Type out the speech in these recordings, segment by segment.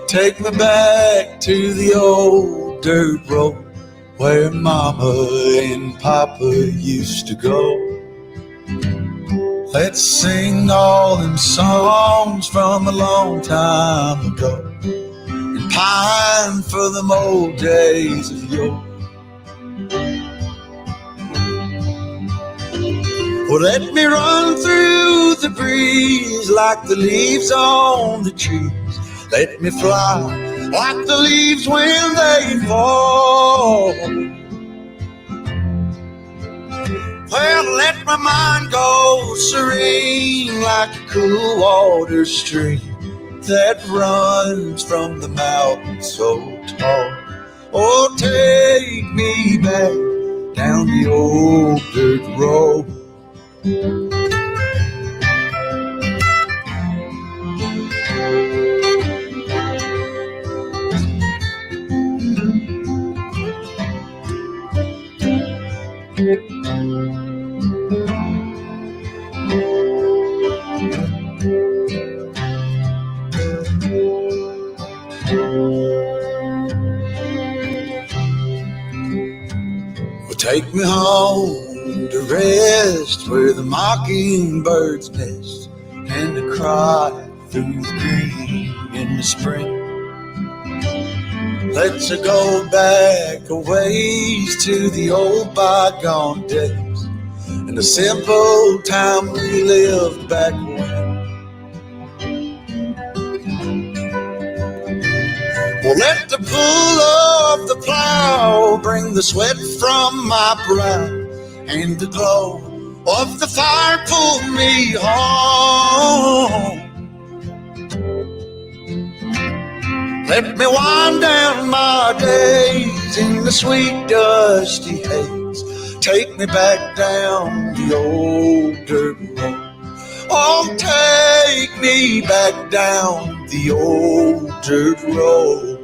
Take me back to the old dirt road where Mama and Papa used to go. Let's sing all them songs from a long time ago and pine for them old days of yore. Well, let me run through the breeze like the leaves on the trees. Let me fly like the leaves when they fall. Well, let my mind go serene like a cool water stream that runs from the mountain so tall. Oh, take me back down the old dirt road. Take me home to rest where the mockingbirds nest and to cry through the green in the spring. Let's go back a ways to the old bygone days and the simple time we lived back when. Well, let the pull of the plow bring the sweat from my brow, and the glow of the fire pull me home. Let me wind down my days in the sweet dusty haze. Take me back down the old dirt road. Oh, take me back down the old dirt road.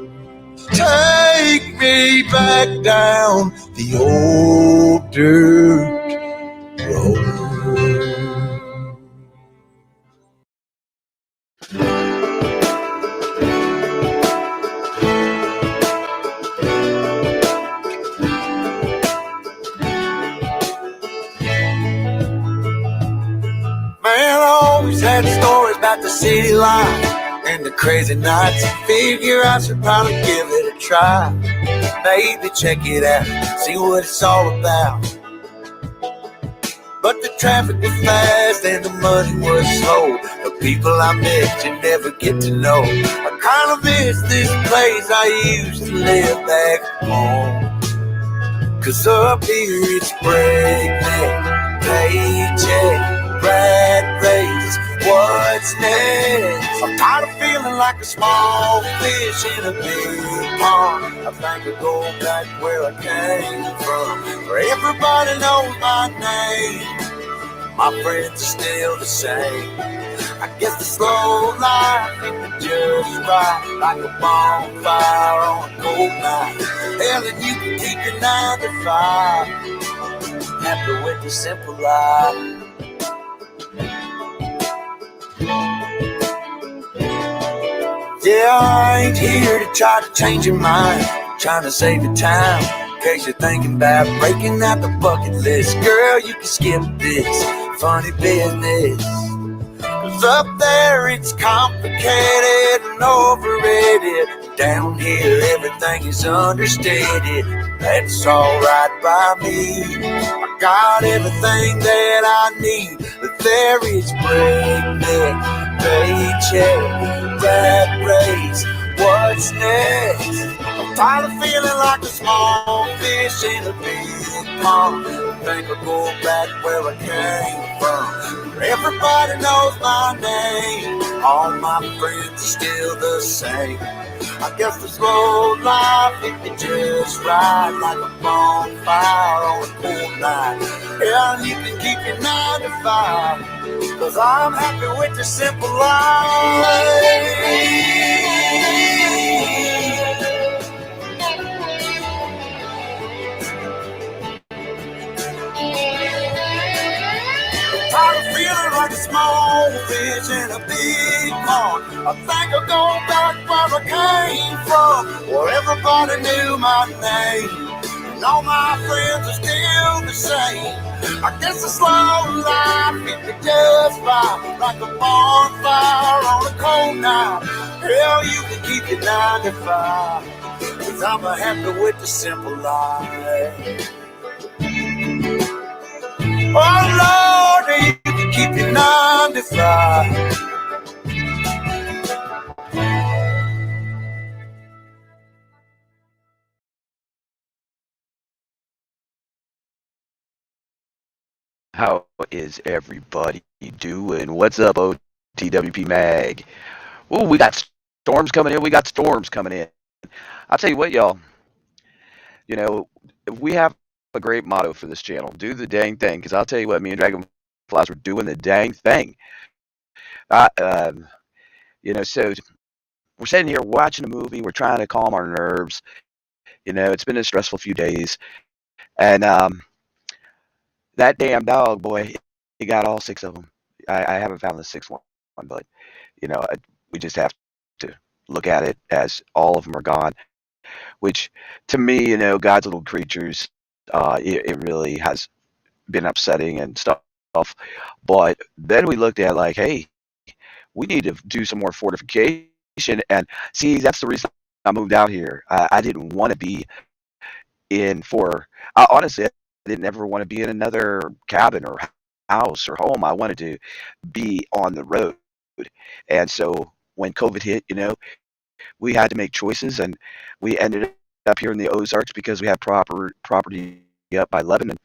Take me back down the old dirt road. Man, I always had stories about the city life and the crazy nights. Figure I should probably give it a try. Maybe check it out, see what it's all about. But the traffic was fast and the money was slow. The people I met you never get to know. I kinda miss this place I used to live back home. 'Cause up here it's breakneck, paycheck, rat race, what's next? I'm tired of feeling like a small fish in a big pond. I think I'll go back where I came from, where everybody knows my name. My friends are still the same. I guess the slow life is just right, like a bonfire on a cold night. Hell, and you can keep your 9 to 5, happy with the simple life. Yeah, I ain't here to try to change your mind, trying to save your time. In case you're thinking about breaking out the bucket list, girl, you can skip this funny business. 'Cause up there it's complicated and overrated. Down here everything is understated. That's alright by me. I got everything that I need, but there is breakneck, paycheck, rat race, what's next? I'm tired of feeling like a small fish in a big pond. I think I'll go back where I came from, where everybody knows my name. All my friends are still the same. I guess the slow life hit me just right, like a bonfire on a cool night. Yeah, you can keep your 9 to 5, 'cause I'm happy with the simple life. Feeling like a small fish in a big pond. I think I'll go back where I came from, where everybody knew my name. And all my friends are still the same. I guess the slow life hit me just right, like a bonfire on a cold night. Hell, you can keep your 9 to 5, 'cause I'm happy with the simple life. Oh Lord, you can keep your 9 to 5. How is everybody doing? What's up, OTWP Mag? Oh, we got storms coming in. We got storms coming in. I'll tell you what, y'all. You know, we have a great motto for this channel: do the dang thing. Because I'll tell you what, me and Dragonflies were doing the dang thing. Uh, um, so we're sitting here watching a movie. We're trying to calm our nerves. It's been a stressful few days, and that damn dog, boy, he got all 6 of them. I haven't found the sixth one, but you know, we just have to look at it as all of them are gone. Which, to me, God's little creatures, it really has been upsetting and stuff. But then we looked at like, hey, we need to do some more fortification. And see, that's the reason I moved out here. I didn't want to be in for. Honestly, I didn't ever want to be in another cabin or house or home. I wanted to be on the road. And so when COVID hit, we had to make choices, and we ended up here in the Ozarks because we had property up by Lebanon,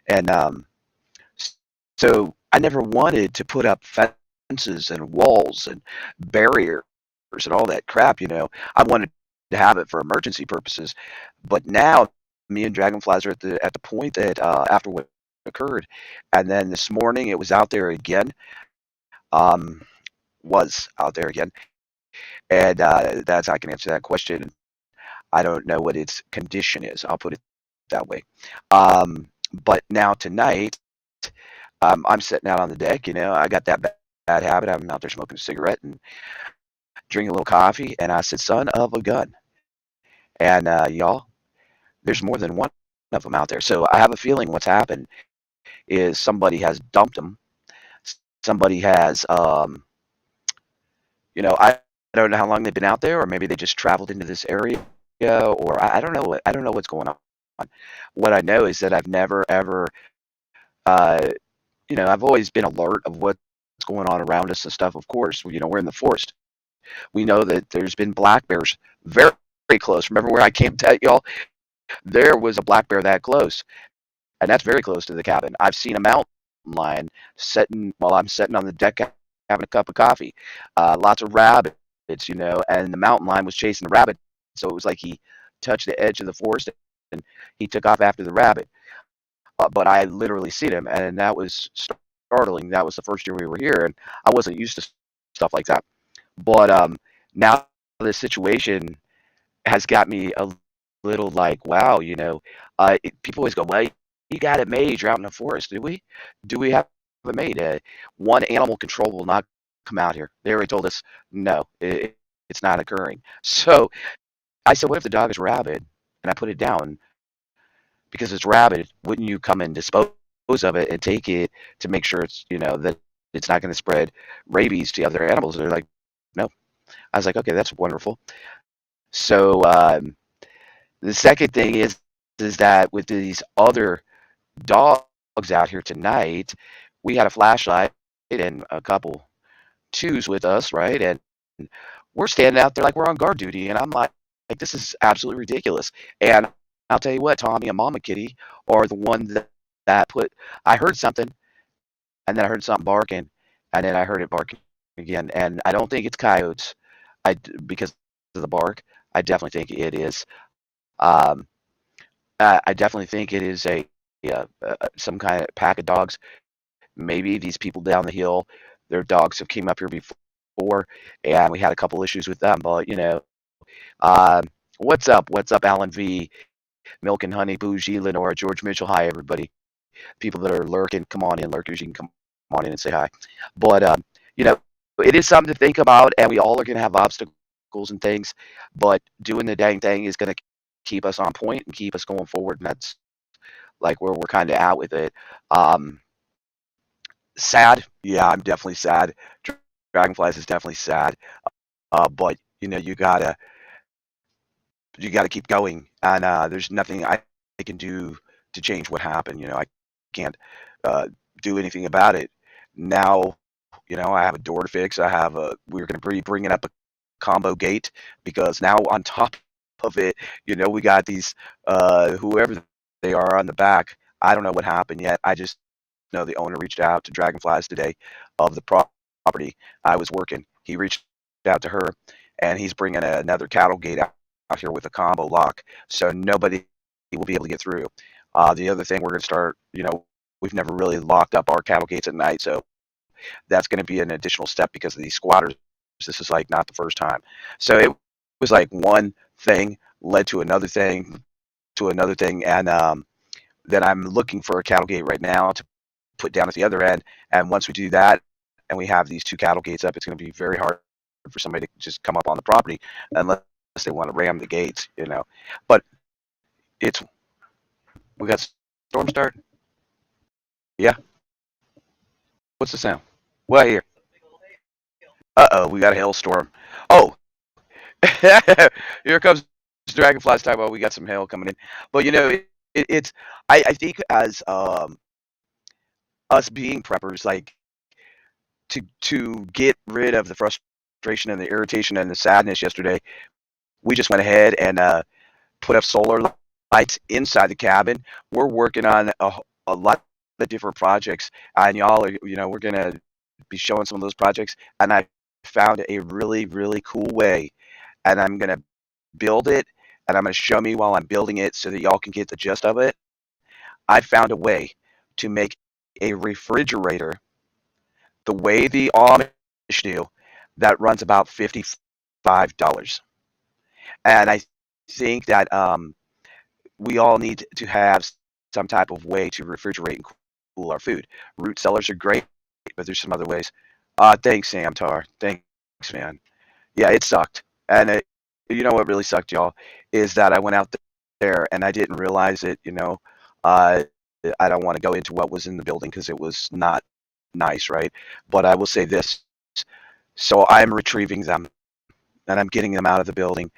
and so I never wanted to put up fences and walls and barriers and all that crap. I wanted to have it for emergency purposes, but now me and Dragonflies are at the point that after what occurred, and then this morning it was out there again. Um, was out there again, and that's I can answer that question. I don't know what its condition is. I'll put it that way. But now tonight, I'm sitting out on the deck. I got that bad habit. I'm out there smoking a cigarette and drinking a little coffee. And I said, "Son of a gun!" And y'all, there's more than one of them out there. So I have a feeling what's happened is somebody has dumped them. Somebody has, I don't know how long they've been out there, or maybe they just traveled into this area, or I don't know. I don't know what's going on. What I know is that I've never ever, uh, I've always been alert of what's going on around us and stuff. Of course, we're in the forest. We know that there's been black bears very, very close. Remember where I camped at, y'all? There was a black bear that close, and that's very close to the cabin. I've seen a mountain lion sitting while I'm sitting on the deck having a cup of coffee. Lots of rabbits, and the mountain lion was chasing the rabbit, so it was like he touched the edge of the forest and he took off after the rabbit. But I literally seen him, and that was startling. That was the first year we were here, and I wasn't used to stuff like that. But now this situation has got me a little like, wow, people always go, well, you got it made. You're out in the forest. Do we? Do we have it made? One animal control will not come out here. They already told us no, it's not occurring. So I said, what if the dog is rabid? And I put it down because it's rabid. Wouldn't you come and dispose of it and take it to make sure it's that it's not going to spread rabies to other animals? They're like, no. I was like, okay, that's wonderful. So the second thing is that with these other dogs out here tonight, we had a flashlight and a couple twos with us, right? And we're standing out there like we're on guard duty, and I'm like this is absolutely ridiculous. And I'll tell you what, Tommy and Mama Kitty are the ones that put. I heard something, and then I heard something barking, and then I heard it barking again. And I don't think it's coyotes, because of the bark. I definitely think it is. Um, I definitely think it is some kind of pack of dogs. Maybe these people down the hill, their dogs have came up here before, and we had a couple issues with them. But um, what's up? What's up, Alan V, Milk and Honey, Bougie, Lenora, George Mitchell? Hi, everybody. People that are lurking, come on in, lurkers. You can come on in and say hi. But you know, it is something to think about, and we all are going to have obstacles and things. But doing the dang thing is going to keep us on point and keep us going forward, and that's like where we're kind of at with it. Um, Sad, yeah, I'm definitely sad. Dragonflies is definitely sad. But you gotta keep going, and there's nothing I can do to change what happened. I can't uh, do anything about it. Now, I have a door to fix. We're going to be bringing up a combo gate because now on top of it, we got these whoever they are on the back. I don't know what happened yet. I just know the owner reached out to Dragonflies today of the property. I was working. He reached out to her, and he's bringing another cattle gate out here with a combo lock, so nobody will be able to get through. The other thing we're going to start, we've never really locked up our cattle gates at night, so that's going to be an additional step because of these squatters. This is like not the first time. So it was like one thing led to another thing, and then I'm looking for a cattle gate right now to put down at the other end. And once we do that, and we have these two cattle gates up, it's going to be very hard for somebody to just come up on the property unless they want to ram the gates. But it's we got storm start. Yeah. What's the sound? What here? Uh-oh, we got a hailstorm. Oh, here comes dragonflies talking about we got some hail coming in. But it's I think as us being preppers, like to get rid of the frustration and the irritation and the sadness yesterday, we just went ahead and put up solar lights inside the cabin. We're working on a lot of different projects, and y'all are, we're gonna be showing some of those projects. And I found a really, really cool way, and I'm gonna build it, and I'm gonna show me while I'm building it so that y'all can get the gist of it. I found a way to make a refrigerator the way the Amish do that runs about $55. And I think that we all need to have some type of way to refrigerate and cool our food. Root cellars are great, but there's some other ways. Thanks, Sam Tar. Thanks, man. Yeah, it sucked. And you know what really sucked, y'all, is that I went out there and I didn't realize it. Uh, I don't want to go into what was in the building because it was not nice, right? But I will say this. So I'm retrieving them and I'm getting them out of the building,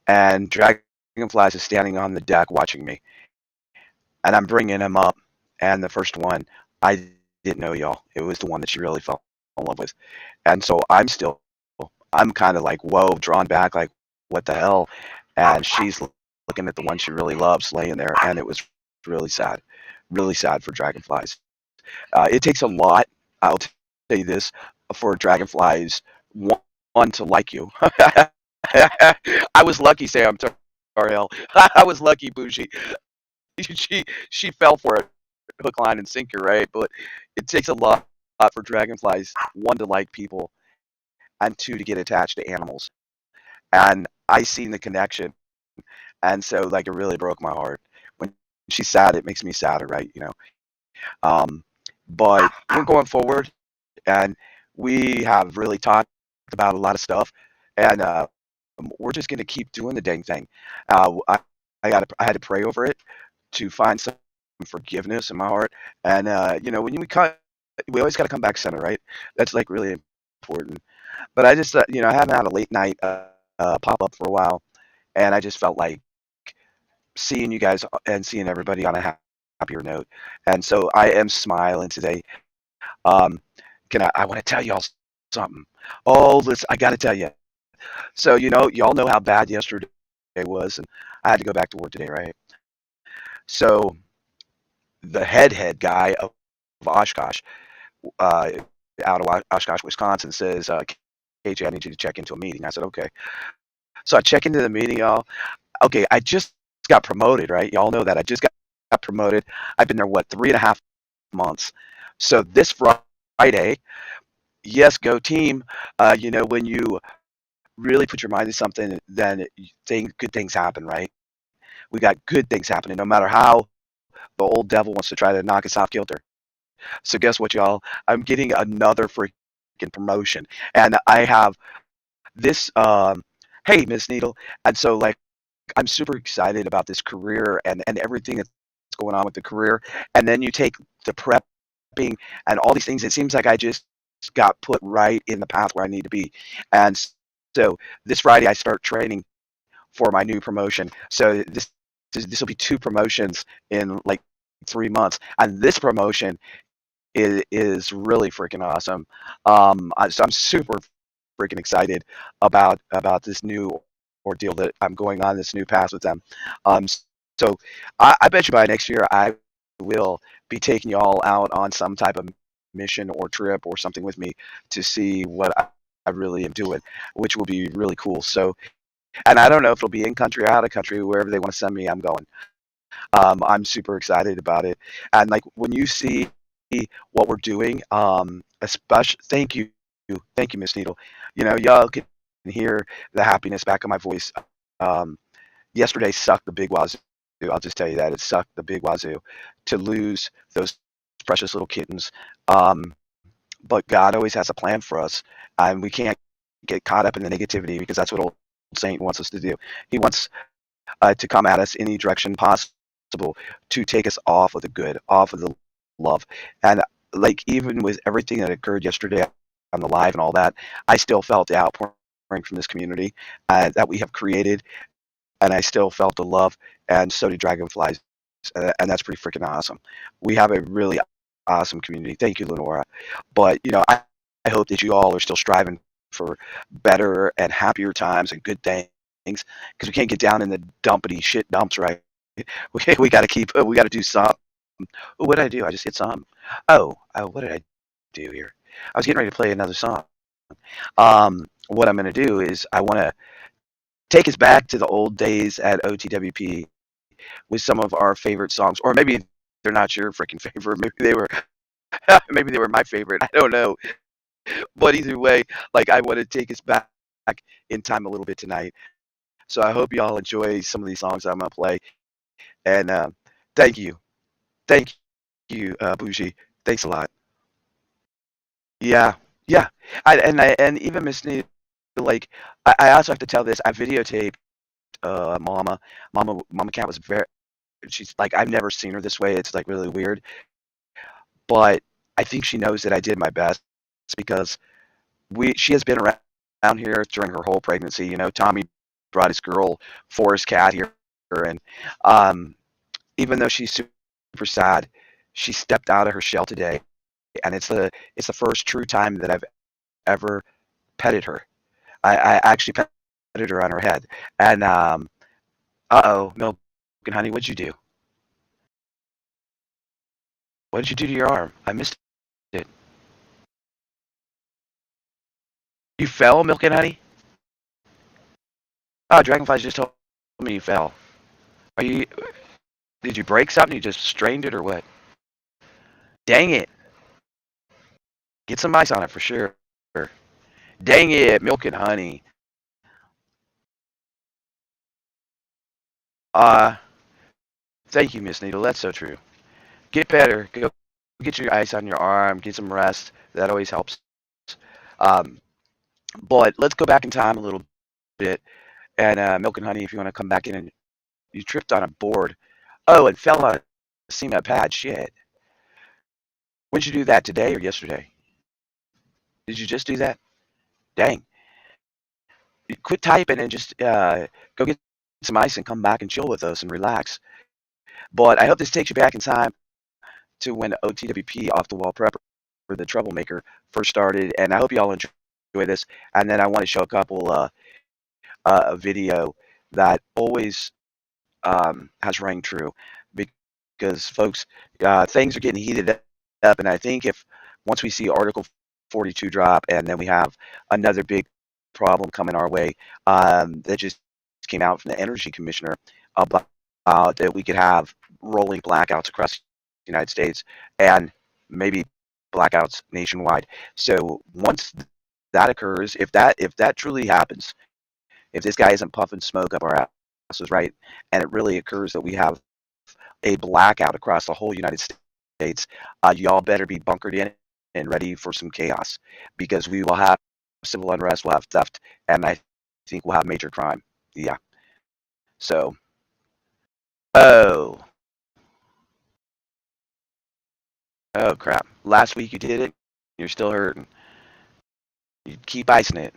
and Dragonflies is standing on the deck watching me, and I'm bringing him up. And the first one, I didn't know, y'all. It was the one that she really fell in love with. And so I'm kind of like, whoa, drawn back, like, what the hell? And she's looking at the one she really loves laying there, and it was really sad for Dragonflies. It takes a lot, I'll tell you this, for Dragonflies, one to like you. I was lucky, Sam Tarhell. I was lucky, Bougie. She fell for it, hook, line, and sinker, right? But it takes a lot for dragonflies, one to like people, and two to get attached to animals. And I seen the connection, and so like it really broke my heart. When she's sad, it makes me sadder, right? Um, but we're going forward, and we have really talked about a lot of stuff, and we're just going to keep doing the dang thing. I had to pray over it to find some forgiveness in my heart. And when we always got to come back center, right? That's like really important. But I just, I haven't had a late night pop up for a while, and I just felt like seeing you guys and seeing everybody on a happier note. And so I am smiling today. Um, I want to tell y'all something. Oh, listen, I got to tell you. So y'all know how bad yesterday was, and I had to go back to work today, right? So the head guy of Oshkosh, uh, out of Oshkosh, Wisconsin, says, KJ, I need you to check into a meeting. I said, okay. So I check into the meeting, y'all. Okay, I just got promoted, right? Y'all know that. I just got promoted. I've been there, 3.5 months. So this Friday, yes, go team. When you really put your mind to something, then good things happen, right? We got good things happening, no matter how the old devil wants to try to knock us off kilter. So guess what, y'all? I'm getting another freaking promotion, and I have this. Hey, Miss Needle, and so like I'm super excited about this career and everything that's going on with the career. And then you take the prepping and all these things. It seems like I just got put right in the path where I need to be. And so this Friday I start training for my new promotion. So this will be two promotions in like 3 months, and this promotion is really freaking awesome. So I'm super freaking excited about this new ordeal that I'm going on, this new path with them. Um, so I bet you by next year I will be taking y'all out on some type of mission or trip or something with me to see what I really am doing, which will be really cool. So, and I don't know if it'll be in country or out of country, wherever they want to send me, I'm going. I'm super excited about it. And like when you see what we're doing, especially thank you, Miss Needle. You know, y'all can hear the happiness back in my voice. Um, Yesterday sucked the big wazoo. I'll just tell you that it sucked the big wazoo to lose those precious little kittens. Um, but God always has a plan for us, and we can't get caught up in the negativity because that's what old Saint wants us to do. He wants to come at us any direction possible to take us off of the good, off of the love. And like even with everything that occurred yesterday on the live and all that, I still felt the outpouring from this community that we have created, and I still felt the love, and so did Dragonflies, and that's pretty freaking awesome. We have a really awesome community. Thank you, Lenora. But you know, I hope that you all are still striving for better and happier times and good things, because we can't get down in the dumpity shit dumps, right? We got to keep. We got to do some. Oh, what did I do? I just hit some. What did I do here? I was getting ready to play another song. What I'm going to do is I want to take us back to the old days at OTWP with some of our favorite songs, or maybe they're not your freaking favorite. Maybe they were. Maybe they were my favorite. I don't know. But either way, like I want to take us back in time a little bit tonight. So I hope y'all enjoy some of these songs I'm gonna play. And thank you, thank you, Bougie. Thanks a lot. Yeah, yeah. And even Miss Needle, like I also have to tell this. I videotaped Mama Cat was very. She's like I've never seen her this way. It's like really weird, but I think she knows that I did my best because we she has been around here during her whole pregnancy. You know, Tommy brought his girl Forest Cat here, and um, even though she's super sad, she stepped out of her shell today, and it's the first true time that I've ever petted her. I actually petted her on her head, and Milk and Honey, what'd you do? What did you do to your arm? I missed it. You fell, Milk and Honey? Oh, Dragonflies just told me you fell. Are you? Did you break something? You just strained it or what? Dang it! Get some ice on it for sure. Dang it, Milk and Honey. Uh, Thank you, Miss Needle. That's so true. Get better. Go get your ice on your arm. Get some rest. That always helps. Um, but let's go back in time a little bit. And Milk and Honey, if you want to come back in, and you tripped on a board. Oh, and fell on a cement pad. Shit. When did you do that? Today or yesterday? Did you just do that? Dang. Quit typing and just go get some ice and come back and chill with us and relax. But I hope this takes you back in time to when OTWP Off the Wall Prepper, the Troublemaker, first started. And I hope you all enjoy this. And then I want to show a couple a video that always has rang true because folks, things are getting heated up, and I think if once we see Article 42 drop, and then we have another big problem coming our way that just came out from the Energy Commissioner about that we could have rolling blackouts across the United States and maybe blackouts nationwide. So once that occurs, if that truly happens, if this guy isn't puffing smoke up our asses, right, and it really occurs that we have a blackout across the whole United States, y'all better be bunkered in and ready for some chaos because we will have civil unrest, we'll have theft, and I think we'll have major crime. Yeah. So, oh, oh crap. Last week you did it. You're still hurting. You keep icing it.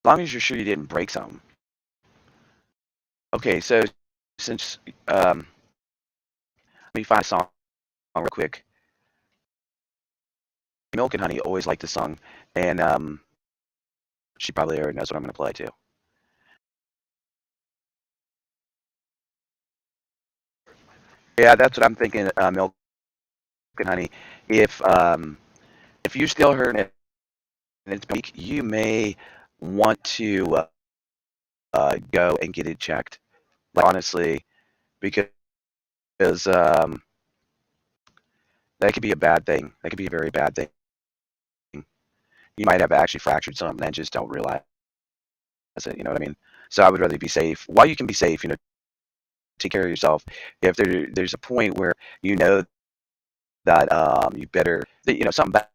As long as you're sure you didn't break something. Okay, so since let me find a song real quick. Milk and Honey always liked the song, and she probably already knows what I'm going to play too. Yeah, that's what I'm thinking. Milk and Honey. If um, if you're still hurting it and it's weak, you may want to go and get it checked. Like honestly, because that could be a bad thing. That could be a very bad thing. You might have actually fractured something and just don't realize it. You know what I mean? So I would rather be safe. While you can be safe, take care of yourself. If there's a point where you know that you better, something bad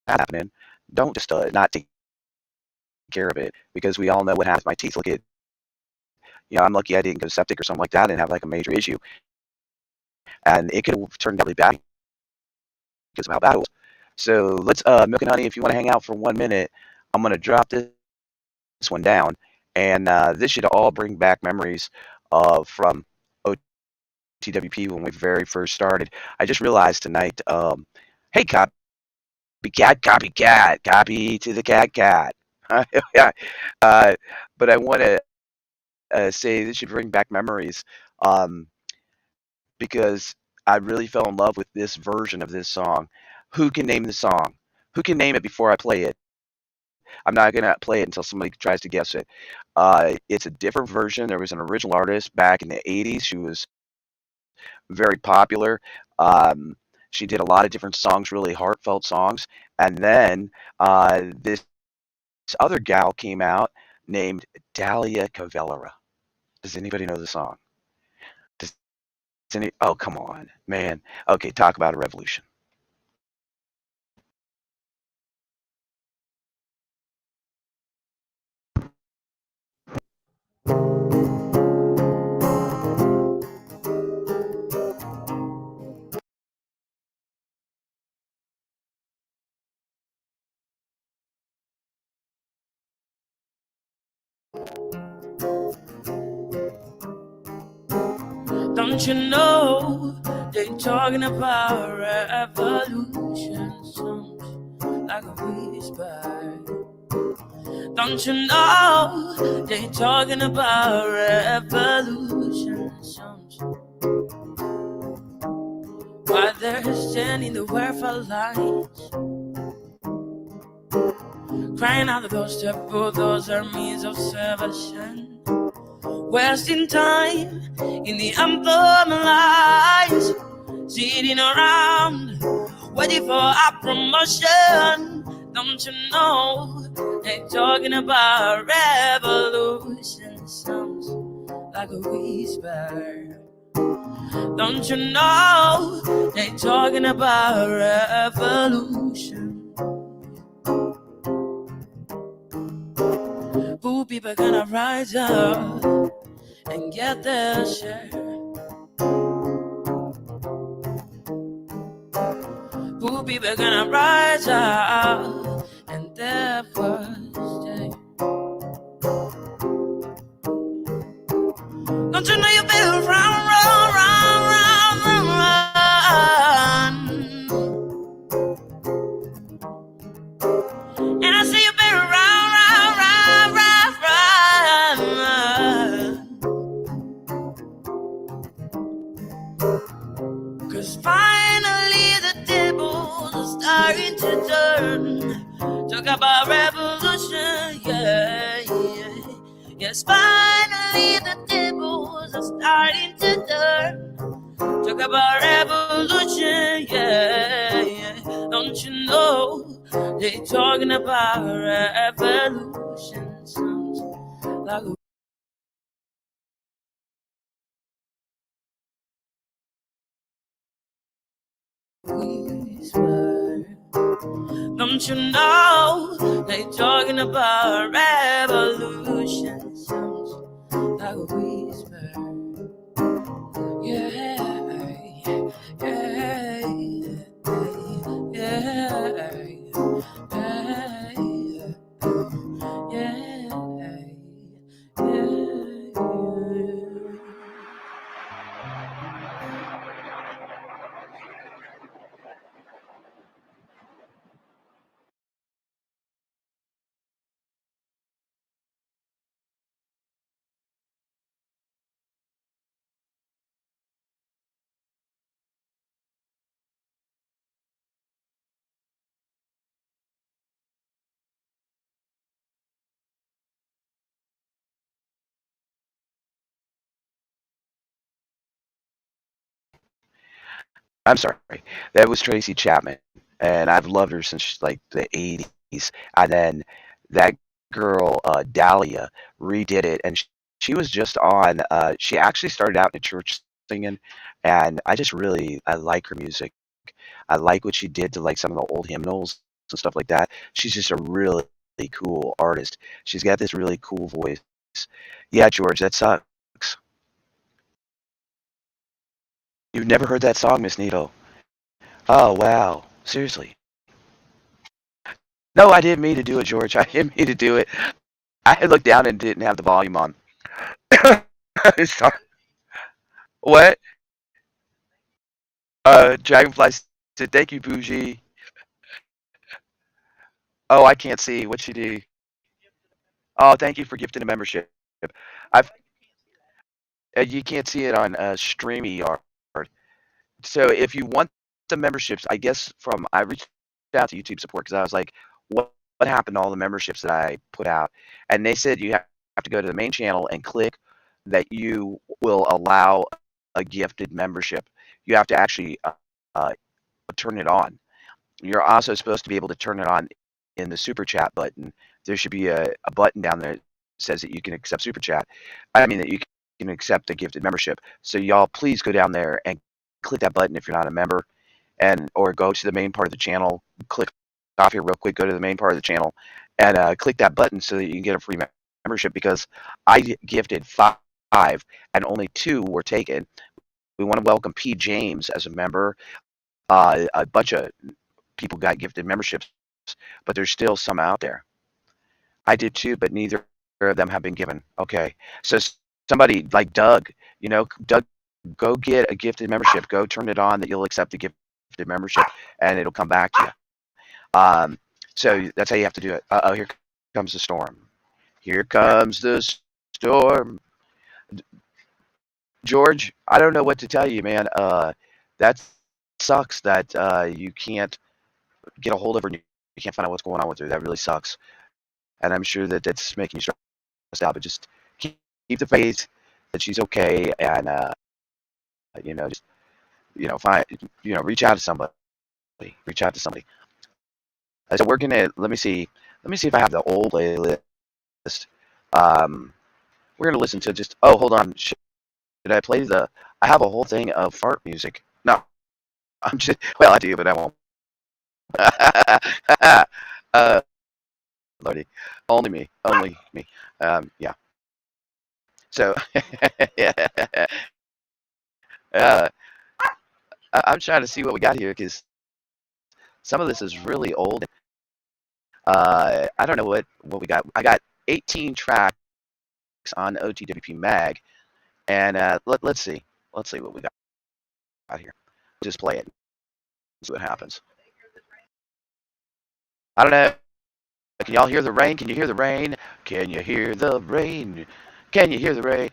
happening, don't just not take care of it because we all know what happens. My teeth look at, I'm lucky I didn't go septic or something like that and have like a major issue, and it could have turned out really bad because of how bad it was. So let's Milk and Honey. If you want to hang out for 1 minute, I'm gonna drop this one down, and this should all bring back memories of from OTWP when we very first started. I just realized tonight. Hey, copy to the cat. Yeah, uh, but I want to say this should bring back memories um, because I really fell in love with this version of this song. Who can name the song? Who can name it before I play it? I'm not gonna play it until somebody tries to guess it. It's a different version. There was an original artist back in the '80s. She was very popular. Um, she did a lot of different songs, really heartfelt songs. And then this other gal came out named Dahlia Cavallera. Does anybody know the song? Does Oh, come on, man. Okay, talk about a revolution. Don't you know they talking about revolution? Sounds like a whisper. Don't you know they talking about revolution? Sounds while they're standing the welfare lines, crying out the doorstep for those armies of salvation. Wasting time in the employment lines, sitting around waiting for a promotion. Don't you know they're talking about revolution? Sounds like a whisper. Don't you know they're talking about revolution? Who people gonna rise up and get their share? Who people gonna rise up and their first day? Don't you know you better run, run, run, run, run, run. And I say you better run, run, run, run, run. 'Cause finally the tables are starting to turn. Talk about revolution, yeah, yeah. Yes, finally the tables are starting to turn. Talk about revolution, yeah, yeah. Don't you know they talking about revolution? Sounds like a whisper. Don't you know they talking about revolution? Sounds like a whisper. Yeah, yeah, yeah, yeah. I'm sorry. That was Tracy Chapman, and I've loved her since like the '80s. And then that girl Dahlia redid it, and she was just on. She actually started out in a church singing, and I like her music. I like what she did to like some of the old hymnals and stuff like that. She's just a really cool artist. She's got this really cool voice. Yeah, George, that sucks. You've never heard that song, Miss Needle? Oh wow, seriously. No, I didn't mean to do it, George. I didn't mean to do it. I had looked down and didn't have the volume on. Sorry. What? Dragonfly said, "Thank you, Bougie." Oh, I can't see. What she do? Oh, thank you for gifting a membership. I've You can't see it on StreamYard. So if you want the memberships, I guess I reached out to YouTube support because I was like, what happened to all the memberships that I put out? And they said you have to go to the main channel and click that you will allow a gifted membership. You have to actually uh, turn it on. You're also supposed to be able to turn it on in the super chat button. There should be a button down there that says that you can accept super chat. I mean that you can accept a gifted membership. So y'all please go down there and click that button if you're not a member, and or go to the main part of the channel. Click off here real quick. Go to the main part of the channel and click that button so that you can get a free membership because I gifted five and only two were taken. We want to welcome P. James as a member. A bunch of people got gifted memberships, but there's still some out there. I did too, but neither of them have been given. Okay, so somebody like Doug, Doug, go get a gifted membership. Go turn it on that you'll accept a gifted membership, and it'll come back to you. So that's how you have to do it. Oh, here comes the storm. Here comes the storm. George, I don't know what to tell you, man. That sucks that you can't get a hold of her and you can't find out what's going on with her. That really sucks. And I'm sure that that's making you stressed out. But just keep the faith that she's okay, and just find reach out to somebody. Reach out to somebody. So we're gonna let me see if I have the old playlist. Um, we're gonna listen to just. Oh, hold on. Should I play the? I have a whole thing of fart music. No, I'm just. Well, I do, but I won't. uh, Lordy, only me. Yeah. So, yeah. Uh, I'm trying to see what we got here because some of this is really old. I don't know what we got. I got 18 tracks on OTWP Mag, and let's see. Let's see what we got here. Just play it. See what happens. I don't know. Can y'all hear the rain? Can you hear the rain? Can you hear the rain? Can you hear the rain?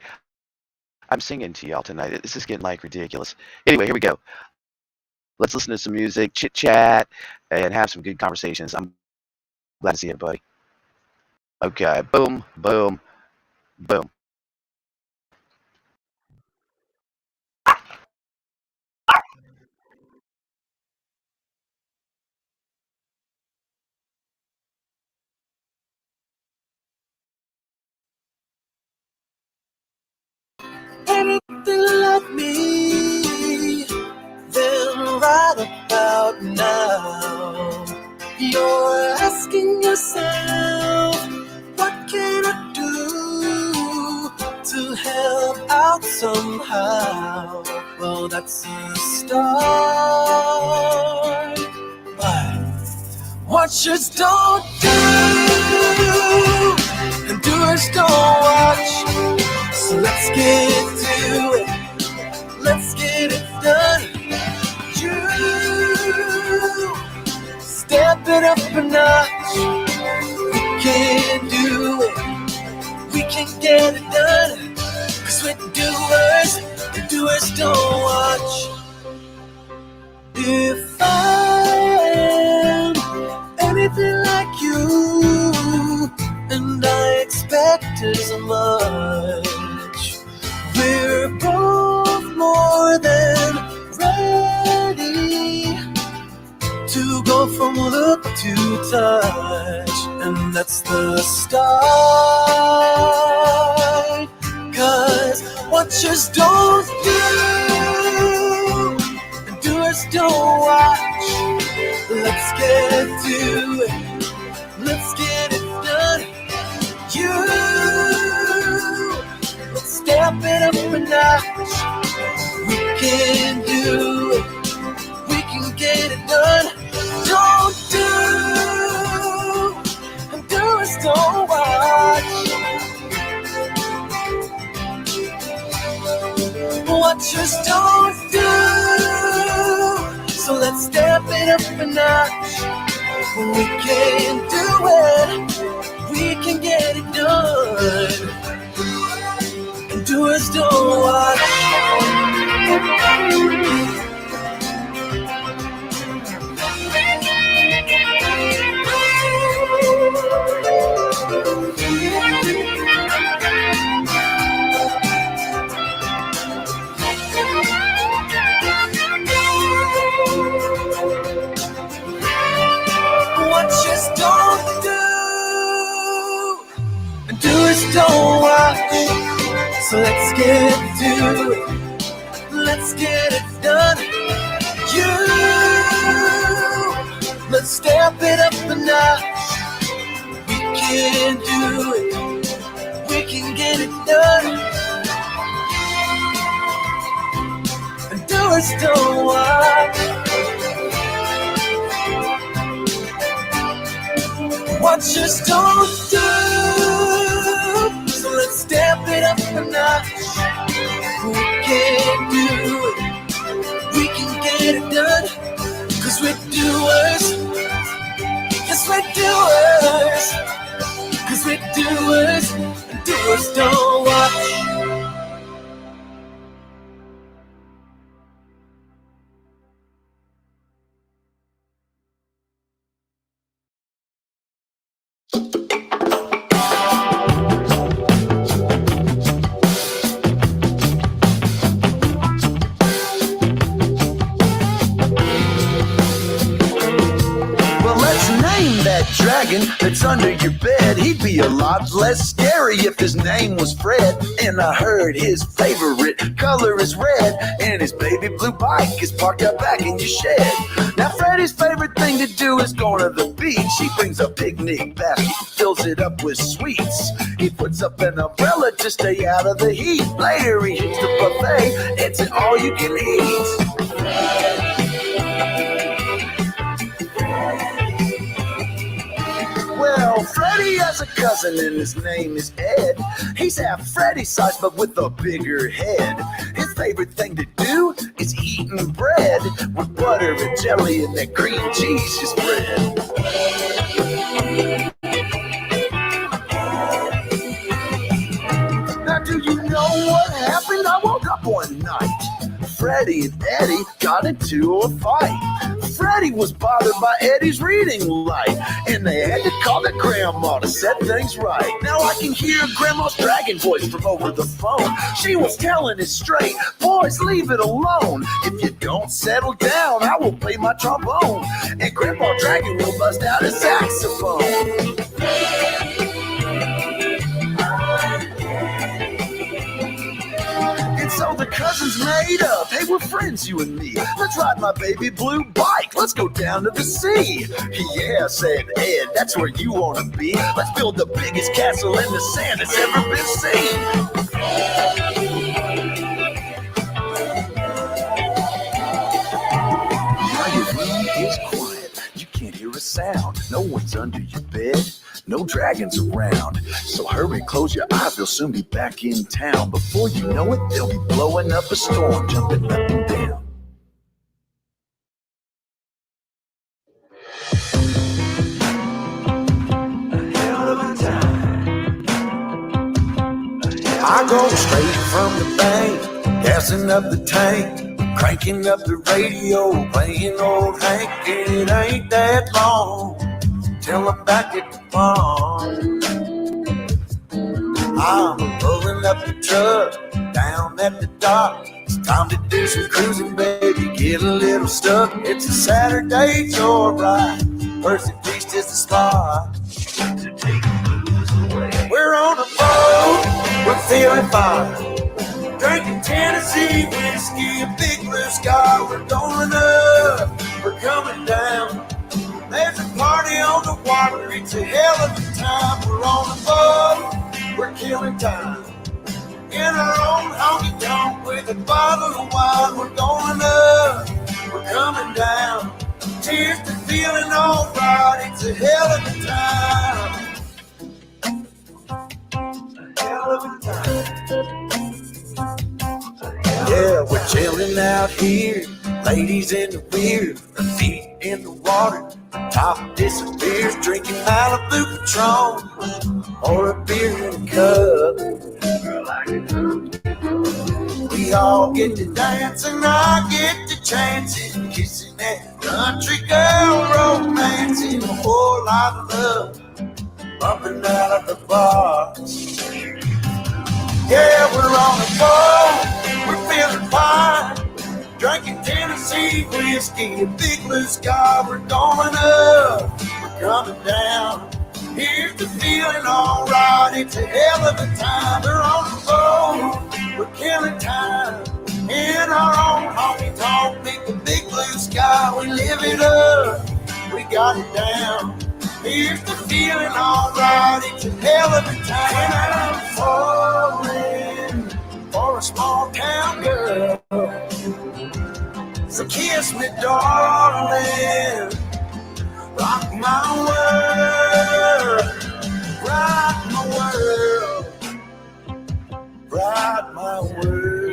I'm singing to y'all tonight. This is getting like ridiculous. Anyway, here we go. Let's listen to some music, chit chat, and have some good conversations. I'm glad to see everybody. Okay, boom, boom, boom. Anything like me, then right about You're asking yourself, what can I do to help out somehow? Well, that's a start. But watchers don't do, and doers don't watch. So let's get to it. Let's get it done. You step it up a notch. We can do it. We can get it done. 'Cause we're doers. The doers don't watch. If I am anything like you, and I expect as much, we're both more than ready to go from look to touch, and that's the start. 'Cause watchers don't do, and doers don't watch. Let's get to it. Let's get it done. You, let's step it up a notch. We can do it. We can get it done. Don't do, and doers don't watch. Watchers don't do, so let's step it up a notch. We can do it. We can get it done. And doers don't watch. Watchers don't do, and doers don't watch. So let's get to it. Let's get it done. You, let's step it up a notch. We can do it. We can get it done. And doers don't watch. Watchers don't do, so let's step it up a notch. We can do it. We can get it done. 'Cause we're doers. Yes, we're doers. 'Cause we're doers. And doers don't watch. Dragon that's under your bed, he'd be a lot less scary if his name was Fred. And I heard his favorite color is red, and his baby blue bike is parked out back in your shed. Now Freddy's favorite thing to do is go to the beach. He brings a picnic basket, fills it up with sweets. He puts up an umbrella to stay out of the heat. Later he hits the buffet, it's an all you can eat. Well, Freddy has a cousin and his name is Ed. He's half Freddy's size but with a bigger head. His favorite thing to do is eating bread with butter and jelly and that cream cheese you spread. Now do you know what happened? I woke up one night. Freddy and Eddie got into a fight. Freddy was bothered by Eddie's reading light, and they had to call their grandma to set things right. Now I can hear Grandma's dragon voice from over the phone. She was telling it straight, boys, leave it alone. If you don't settle down, I will play my trombone, and Grandpa Dragon will bust out his saxophone. So the cousins made up. Hey, we're friends, you and me. Let's ride my baby blue bike. Let's go down to the sea. Yeah, said Ed, that's where you want to be. Let's build the biggest castle in the sand that's ever been seen. Now your room is quiet. You can't hear a sound. No one's under your bed. No dragons around. So hurry, close your eyes. They'll soon be back in town. Before you know it, they'll be blowing up a storm, jumping up and down. I go straight from the bank, gassing up the tank, cranking up the radio, playing old Hank. It ain't that long till I'm back at the farm. I'm pulling up the truck down at the dock. It's time to do some cruising, baby, get a little stuck. It's a Saturday, it's alright. Percy Beach is the spot. We're on a boat, we're feeling fine. Drinking Tennessee whiskey, a big blue sky. We're going up, we're coming down. There's a party on the water, it's a hell of a time. We're on a boat, we're killing time. In our own honky tonk with a bottle of wine. We're going up, we're coming down. Cheers to feeling alright, it's a hell of a time. Yeah, we're chilling out here, ladies in the beer, our feet in the water, top disappears, drinking Malibu Patron or a beer in a cup. We all get to dance and I get to chancing, kissing that country girl, romancing, a whole lot of love bumping out of the bar. Yeah, we're on the boat, we're feeling fine. Drinking Tennessee whiskey, a big blue sky. We're going up, we're coming down. Here's the feeling alright, it's a hell of a time. We're on the boat, we're killing time. In our own honky tonk, beneath the big blue sky. We live it up, we got it down. Here's the feeling alright, it's a hell of a time. And I'm falling for a small town girl. So kiss me, darling, rock my world, rock my world, rock my world.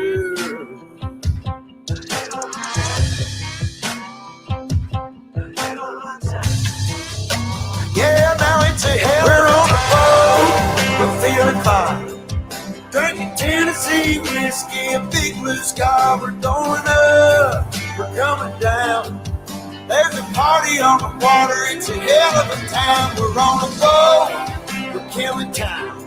Yeah, now it's a hell. We're on a boat, we're feeling fine. Drinking Tennessee whiskey, a big blue sky. We're going up, we're coming down. There's a party on the water, it's a hell of a time. We're on a boat, we're killing time.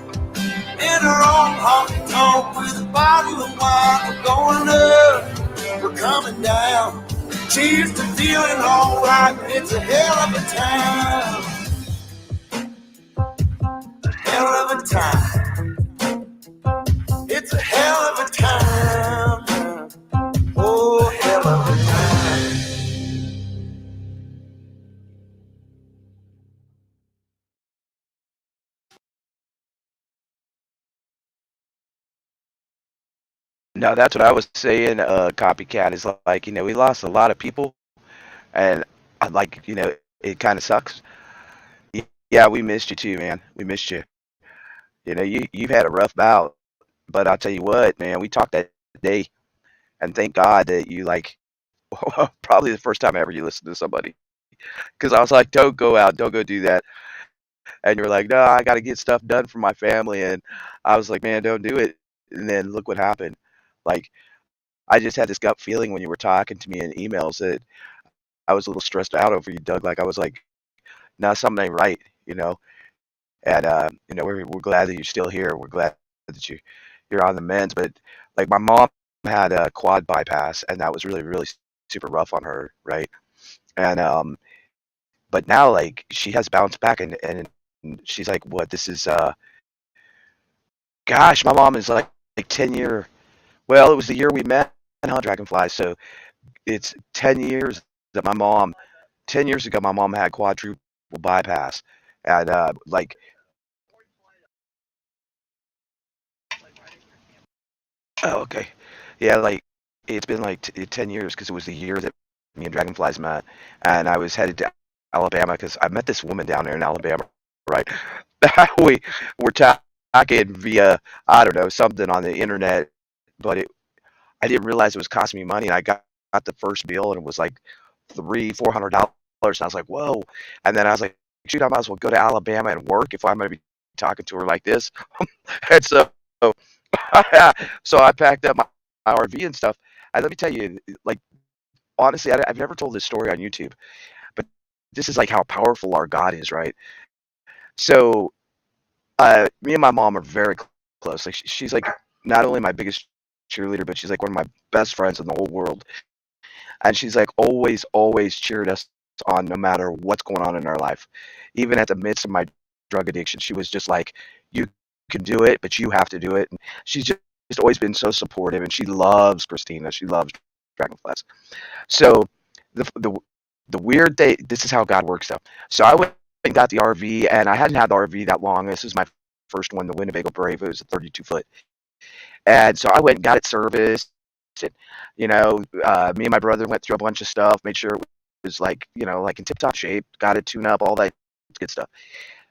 In our own honky tonk with a bottle of wine. We're going up, we're coming down. Cheers to feeling alright, it's a hell of a time. Hell of a time. It's a hell of a time. Oh, hell of a time. No, that's what I was saying. Copycat is like, we lost a lot of people, and like, it kind of sucks. Yeah, we missed you too, man. We missed you. You've had a rough bout, but I'll tell you what, man. We talked that day, and thank God that you like probably the first time ever you listened to somebody, because I was like, don't go out, don't go do that, and you're like, no, I got to get stuff done for my family, and I was like, man, don't do it. And then look what happened. Like, I just had this gut feeling when you were talking to me in emails that I was a little stressed out over you, Doug. Like I was like, no, something ain't right. And we're glad that you're still here. We're glad that you're on the mend. But like my mom had a quad bypass, and that was really really super rough on her, right? And but now like she has bounced back, and she's like, what? This is gosh, my mom is like 10-year Well, it was the year we met on Dragonfly, so it's 10 years that my mom 10 years ago, my mom had quadruple bypass. And, like, oh, okay. Yeah, like, it's been like 10 years because it was the year that me and Dragonflies met. And I was headed to Alabama because I met this woman down there in Alabama, right? we were talking via, I don't know, something on the internet, but I didn't realize it was costing me money. And got the first bill and it was like $400. And I was like, whoa. And then I was like, shoot, I might as well go to Alabama and work if I'm going to be talking to her like this. And so I packed up my RV and stuff. And let me tell you, like, honestly, I've never told this story on YouTube, but this is like how powerful our God is, right? So, me and my mom are very close. Like, she's like not only my biggest cheerleader, but she's like one of my best friends in the whole world. And she's like always cheered us on no matter what's going on in our life. Even at the midst of my drug addiction, she was just like, you can do it, but you have to do it. And she's just always been so supportive, and she loves Christina. She loves Dragonflies. So the the the weird thing, this is how God works though. So I went and got the RV, and I hadn't had the RV that long. This is my first one, the Winnebago Brave. It was a 32 foot. And so I went and got it serviced. And, me and my brother went through a bunch of stuff, made sure it was like, like in tip top shape, got it tuned up, all that good stuff.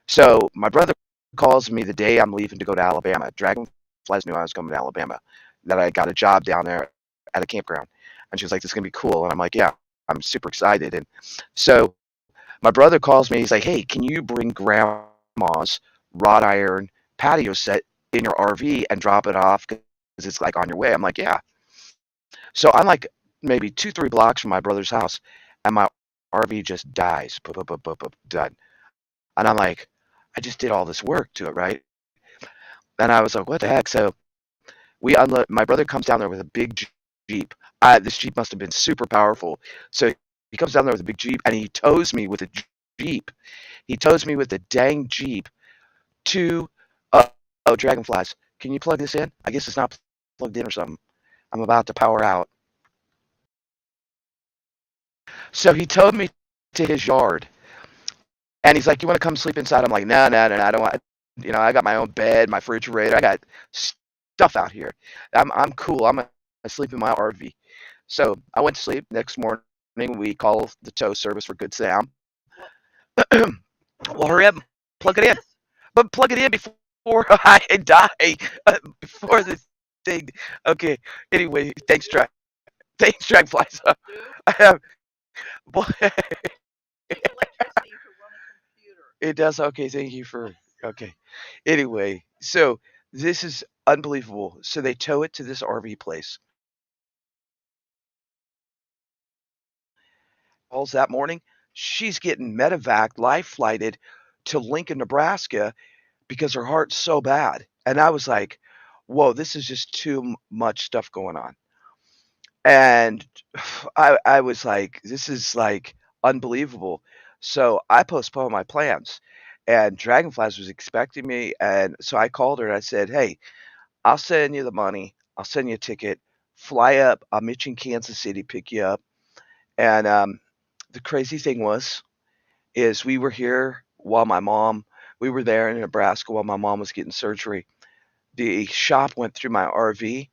So my brother calls me the day I'm leaving to go to Alabama. Dragonflies knew I was coming to Alabama, that I got a job down there at a campground. And she was like, this is going to be cool. And I'm like, yeah, I'm super excited. And so my brother calls me. He's like, hey, can you bring grandma's wrought iron patio set in your RV and drop it off because it's like on your way? I'm like, yeah. So I'm like maybe 2, 3 blocks from my brother's house, and my RV just dies. Boop, boop, boop, boop, boop, done. And I'm like, I just did all this work to it, right? And I was like, what the heck? So we unload. My brother comes down there with a big Jeep. This Jeep must have been super powerful. So he comes down there with a big Jeep, and he tows me with a Jeep. He tows me with the dang Jeep to, oh, Dragonflies. Can you plug this in? I guess it's not plugged in or something. I'm about to power out. So he towed me to his yard, and he's like, "You want to come sleep inside?" I'm like, "No, no, no, no, I don't want. I got my own bed, my refrigerator. I got stuff out here. I'm cool. I'm gonna sleep in my RV." So I went to sleep. Next morning, we call the tow service for good sound. Well, hurry up, plug it in, but plug it in before I die. Before this thing. Okay. Anyway, thanks, Dragonflies. I have. It does. Okay, thank you for. Okay. Anyway, so this is unbelievable. So they tow it to this RV place. Calls that morning. She's getting medevac, life flighted to Lincoln, Nebraska because her heart's so bad. And I was like, whoa, this is just too much stuff going on. And I was like, this is like unbelievable. So I postponed my plans. And Dragonflies was expecting me. And so I called her and I said, hey, I'll send you the money. I'll send you a ticket. Fly up. I'll meet you in Kansas City, pick you up. And the crazy thing is we were here while we were there in Nebraska while my mom was getting surgery. The shop went through my RV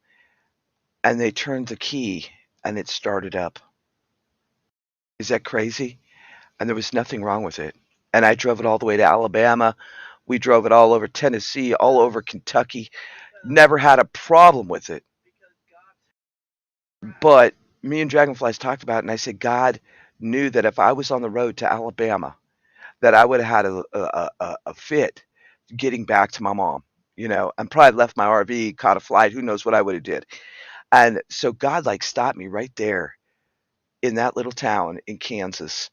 and they turned the key and it started up. Is that crazy? And there was nothing wrong with it. And I drove it all the way to Alabama. We drove it all over Tennessee, all over Kentucky. Never had a problem with it. But me and Dragonflies talked about it, and I said God knew that if I was on the road to Alabama, that I would have had a fit getting back to my mom, and probably left my RV, caught a flight. Who knows what I would have did? And so God like stopped me right there in that little town in Kansas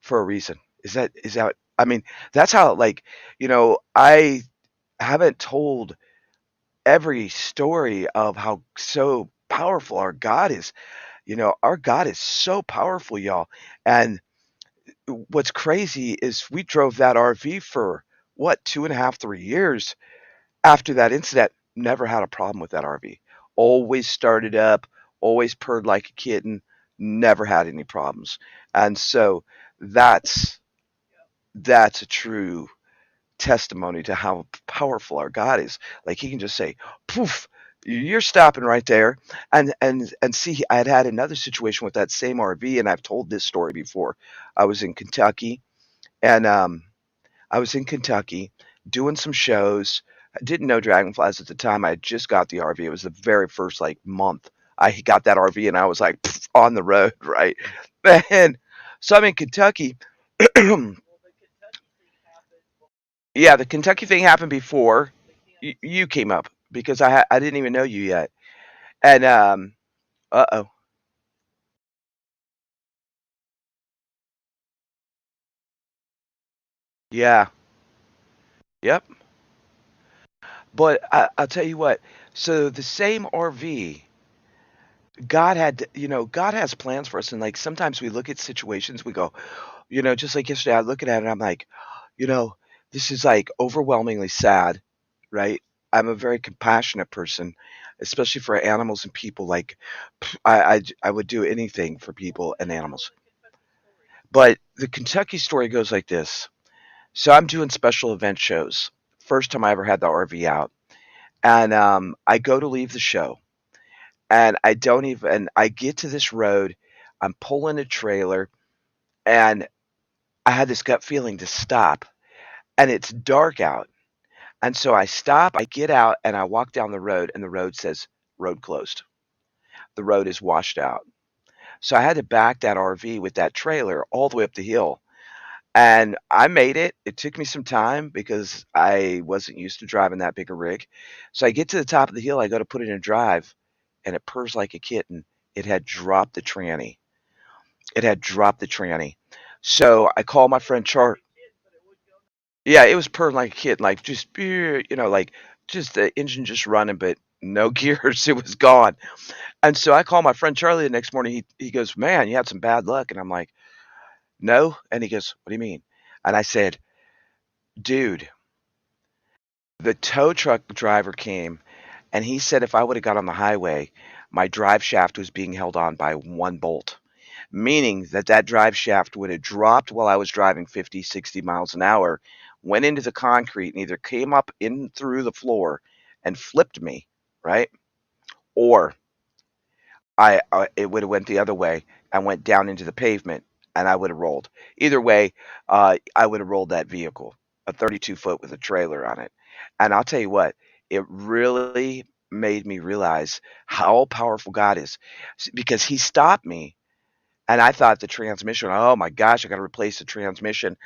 for a reason. Is that? I mean, that's how I haven't told every story of how so powerful our God is. Our God is so powerful, y'all. And what's crazy is we drove that RV for what, 2.5, 3 years after that incident. Never had a problem with that RV. always started up, always purred like a kitten, never had any problems. And so that's that's a true testimony to how powerful our God is. Like he can just say, "Poof, you're stopping right there." And see, I had another situation with that same RV, and I've told this story before. I was in Kentucky, and I was in Kentucky doing some shows. I didn't know dragonflies at the time. I had just got the RV. It was the very first like month I got that RV, and I was like pff, on the road, right? And so I'm in Kentucky. Yeah, the Kentucky thing happened before you came up because I didn't even know you yet. And uh oh, yeah, yep. But I'll tell you what. So the same RV, God had, God has plans for us, and like sometimes we look at situations, we go, just like yesterday, I look at it, and I'm like, you know, this is like overwhelmingly sad, right? I'm a very compassionate person, especially for animals and people. Like, I would do anything for people and animals. But the Kentucky story goes like this. So I'm doing special event shows. First time I ever had the RV out. And I go to leave the show. And I don't even, I get to this road. I'm pulling a trailer. And I had this gut feeling to stop. And it's dark out. And so I stop, I get out, and I walk down the road. And the road says, road closed. The road is washed out. So I had to back that RV with that trailer all the way up the hill. And I made it. It took me some time because I wasn't used to driving that big a rig. So I get to the top of the hill, I go to put it in drive, and it purrs like a kitten. It had dropped the tranny. It had dropped the tranny. So I call my friend Char. Yeah, it was purring like a kitten, like just like just the engine just running, but no gears. It was gone. And so I call my friend Charlie the next morning. He goes, "Man, you had some bad luck." And I'm like, "No." And he goes, "What do you mean?" And I said, "Dude, the tow truck driver came and he said if I would have got on the highway, my drive shaft was being held on by one bolt, meaning that that drive shaft would have dropped while I was driving 50, 60 miles an hour, went into the concrete, and either came up in through the floor and flipped me, right? Or it would have went the other way and went down into the pavement, and I would have rolled. Either way, I would have rolled that vehicle, a 32-foot with a trailer on it. And I'll tell you what, it really made me realize how powerful God is, because He stopped me, and I thought the transmission. Oh my gosh, I got to replace the transmission,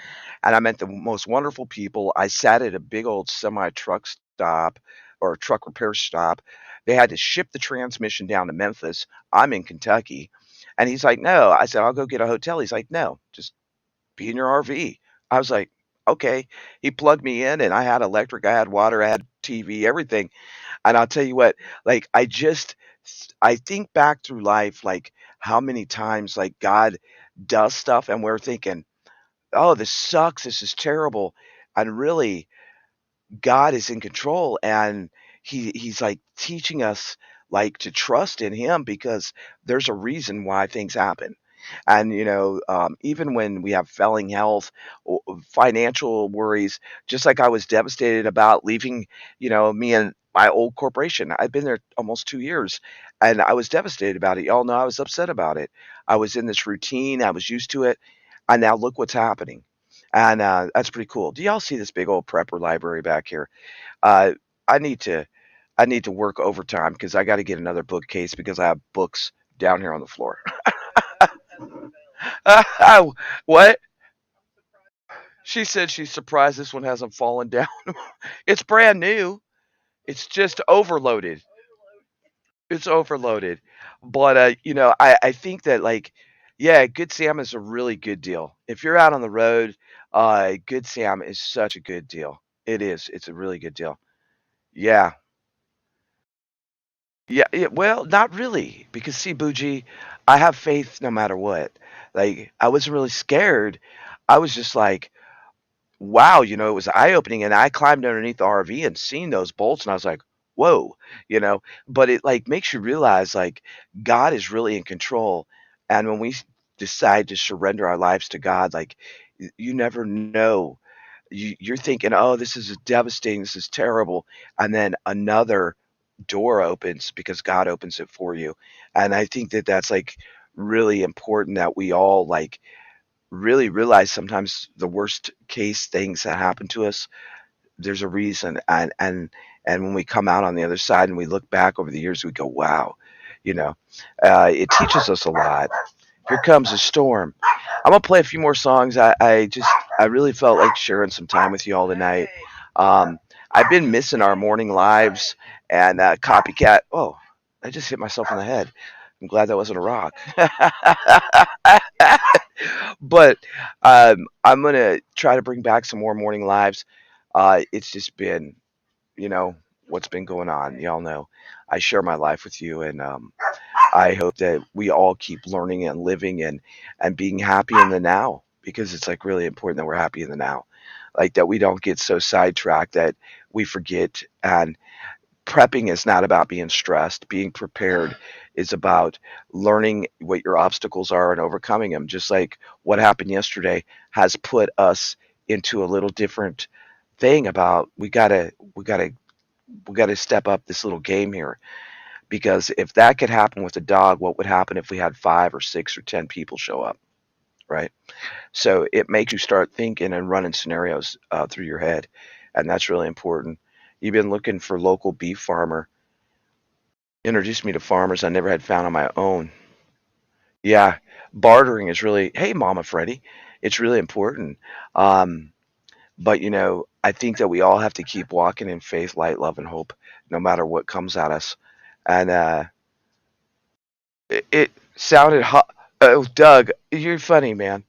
and I met the most wonderful people. I sat at a big old semi truck stop or truck repair stop. They had to ship the transmission down to Memphis. I'm in Kentucky. And he's like, "No." I said, "I'll go get a hotel." He's like, "No, just be in your RV." I was like, "Okay." He plugged me in, and I had electric, I had water, I had TV, everything. And I'll tell you what, like, I think back through life, like, how many times, like, God does stuff, and we're thinking, "Oh, this sucks. This is terrible." And really, God is in control, and he's like teaching us like to trust in him because there's a reason why things happen. And even when we have failing health or financial worries, just like I was devastated about leaving, me and my old corporation. I've been there almost 2 years, and I was devastated about it. Y'all know I was upset about it. I was in this routine, I was used to it, and now look what's happening. And that's pretty cool. Do y'all see this big old prepper library back here? Uh, I need to I need to work overtime because I got to get another bookcase because I have books down here on the floor. What? She said she's surprised this one hasn't fallen down. It's brand new. It's just overloaded. It's overloaded. But I think that like yeah, Good Sam is a really good deal. If you're out on the road, Good Sam is such a good deal. It is. It's a really good deal. Yeah. Yeah, well, not really, because see, Bougie, I have faith no matter what. Like, I wasn't really scared. I was just like, wow, it was eye-opening, and I climbed underneath the RV and seen those bolts, and I was like, whoa, you know, but it like makes you realize like God is really in control. And when we decide to surrender our lives to God, like you never know. You're thinking, oh, this is devastating, this is terrible. And then another door opens because God opens it for you. And I think that that's like really important that we all like really realize sometimes the worst case things that happen to us, there's a reason. And when we come out on the other side and we look back over the years, we go, wow, you know, it teaches us a lot. Here comes a storm. I'm gonna play a few more songs. I really felt like sharing some time with you all tonight. Um, I've been missing our morning lives and copycat. Oh, I just hit myself in the head. I'm glad that wasn't a rock. But I'm gonna try to bring back some more morning lives. It's just been, you know, what's been going on. Y'all know, I share my life with you, and I hope that we all keep learning and living and being happy in the now, because it's like really important that we're happy in the now, like that we don't get so sidetracked that we forget. And prepping is not about being stressed. Being prepared is about learning what your obstacles are and overcoming them. Just like what happened yesterday has put us into a little different thing about we gotta step up this little game here, because if that could happen with a dog, what would happen if we had 5 or 6 or 10 people show up, right? So it makes you start thinking and running scenarios through your head, and that's really important. You've been looking for local beef farmer. Introduced me to farmers I never had found on my own. Yeah, bartering is really, hey, Mama Freddie, it's really important. Um, but I think that we all have to keep walking in faith, light, love, and hope, no matter what comes at us. And it sounded hot. Oh, Doug, you're funny, man.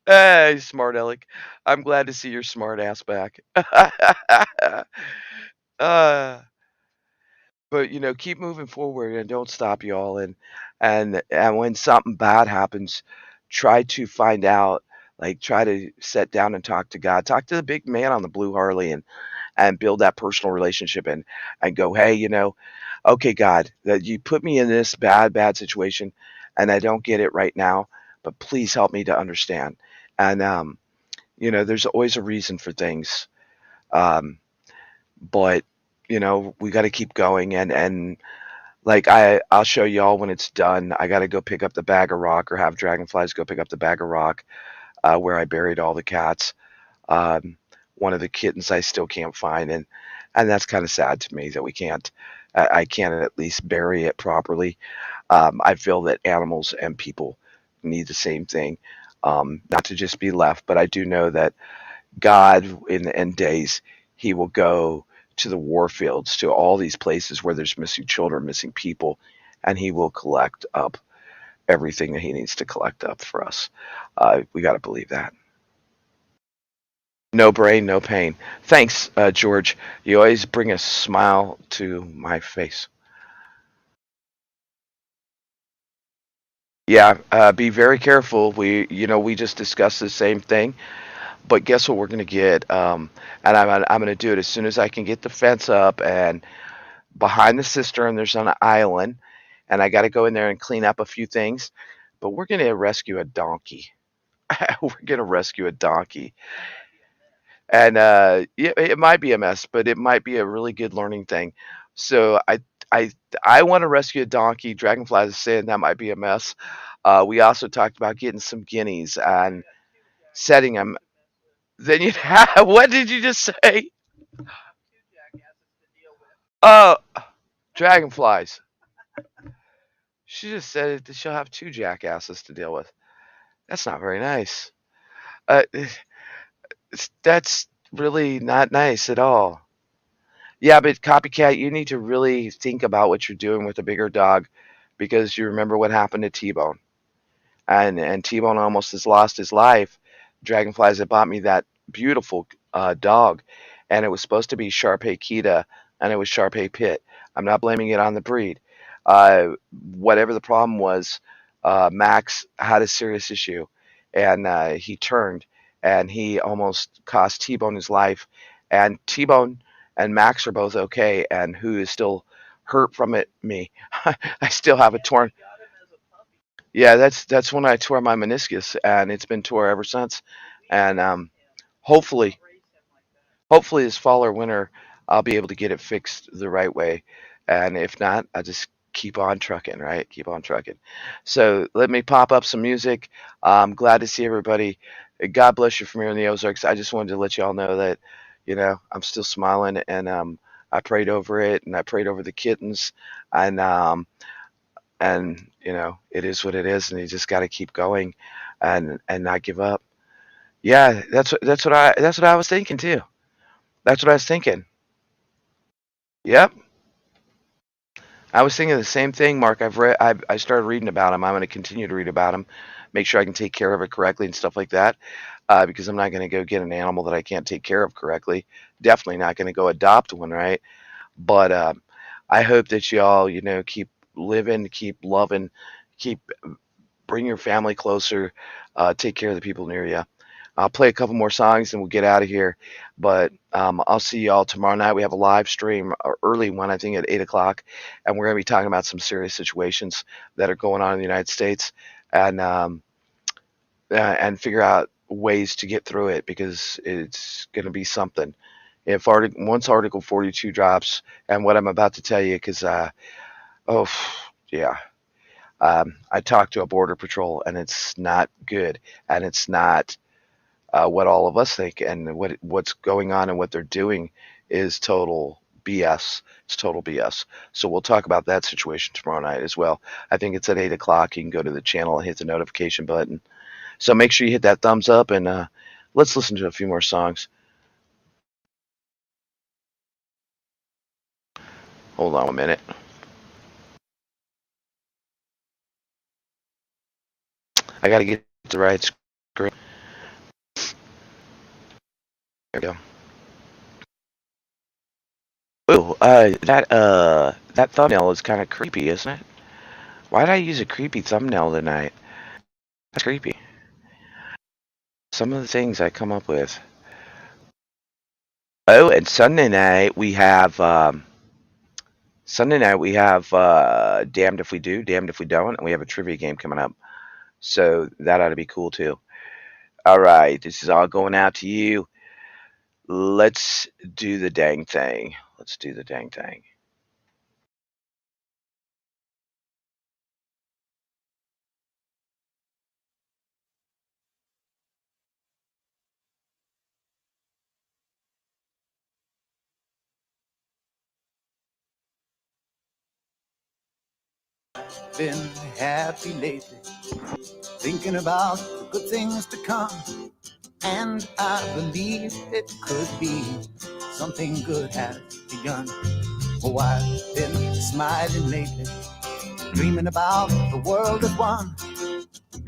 Hey, smart aleck. I'm glad to see your smart ass back. uh, but keep moving forward and don't stop, y'all. And when something bad happens, try to find out. Like, try to sit down and talk to God. Talk to the big man on the blue Harley, and build that personal relationship, and go, hey, okay, God, that you put me in this bad situation, and I don't get it right now, but please help me to understand. And there's always a reason for things, um, but we got to keep going. And like I'll show y'all when it's done. I got to go pick up the bag of rock, or have dragonflies go pick up the bag of rock, where I buried all the cats. Um, One of the kittens I still can't find, and that's kind of sad to me that we can't. I can't at least bury it properly. I feel that animals and people need the same thing, not to just be left. But I do know that God, in the end days, He will go to the war fields, to all these places where there's missing children, missing people, and He will collect up everything that He needs to collect up for us. We got to believe that. No brain, no pain. Thanks, George. You always bring a smile to my face. Yeah, be very careful. We just discussed the same thing, but guess what we're gonna get? And I'm gonna do it as soon as I can get the fence up, and behind the cistern there's an island, and I got to go in there and clean up a few things. But we're gonna rescue a donkey. We're gonna rescue a donkey. And yeah, it might be a mess, but it might be a really good learning thing. So I I want to rescue a donkey. Dragonflies is saying that might be a mess. We also talked about getting some guineas and setting them. Then you what did you just say? Oh, dragonflies. She just said that she'll have two jackasses to deal with. That's not very nice. Uh, that's really not nice at all. Yeah, but copycat, you need to really think about what you're doing with a bigger dog, because you remember what happened to T-Bone. And T-Bone almost has lost his life. Dragonflies had bought me that beautiful dog, and it was supposed to be Shar-Pei Kita, and it was Shar-Pei Pit. I'm not blaming it on the breed. Whatever the problem was, Max had a serious issue, and he turned, and he almost cost T-Bone his life. and T-Bone and Max are both okay, and who is still hurt from it? Me. I still have a torn. Yeah, that's when I tore my meniscus, and it's been tore ever since. And hopefully, hopefully this fall or winter, I'll be able to get it fixed the right way. And if not, I just keep on trucking, right? Keep on trucking. So let me pop up some music. I'm glad to see everybody. God bless you from here in the Ozarks. I just wanted to let you all know that, I'm still smiling, and I prayed over it, and I prayed over the kittens, and it is what it is, and you just got to keep going, and not give up. Yeah, that's what I was thinking too. That's what I was thinking. Yep. I was thinking the same thing, Mark. I started reading about him. I'm going to continue to read about him, make sure I can take care of it correctly and stuff like that. Because I'm not going to go get an animal that I can't take care of correctly. Definitely not going to go adopt one, right? But I hope that y'all, keep living, keep loving, keep bring your family closer, take care of the people near you. I'll play a couple more songs and we'll get out of here. But I'll see y'all tomorrow night. We have a live stream, early one, I think at 8 o'clock, and we're going to be talking about some serious situations that are going on in the United States, and figure out ways to get through it, because it's going to be something. If once Article 42 drops, and what I'm about to tell you, because oh yeah, I talked to a border patrol, and it's not good, and it's not what all of us think, and what's going on and what they're doing is total BS. It's total BS. So we'll talk about that situation tomorrow night as well. I think it's at 8 o'clock. You can go to the channel and hit the notification button. So make sure you hit that thumbs up, and let's listen to a few more songs. Hold on a minute. I got to get the right screen. There we go. Ooh, that thumbnail is kind of creepy, isn't it? Why did I use a creepy thumbnail tonight? That's creepy. Some of the things I come up with. Oh, and Sunday night we have Damned If We Do, Damned If We Don't, and we have a trivia game coming up. So that ought to be cool too. All right, this is all going out to you. Let's do the dang thing. Let's do the dang thing. Been happy lately, thinking about the good things to come. And I believe it could be something good has begun. Oh, I've been smiling lately, dreaming about the world as one.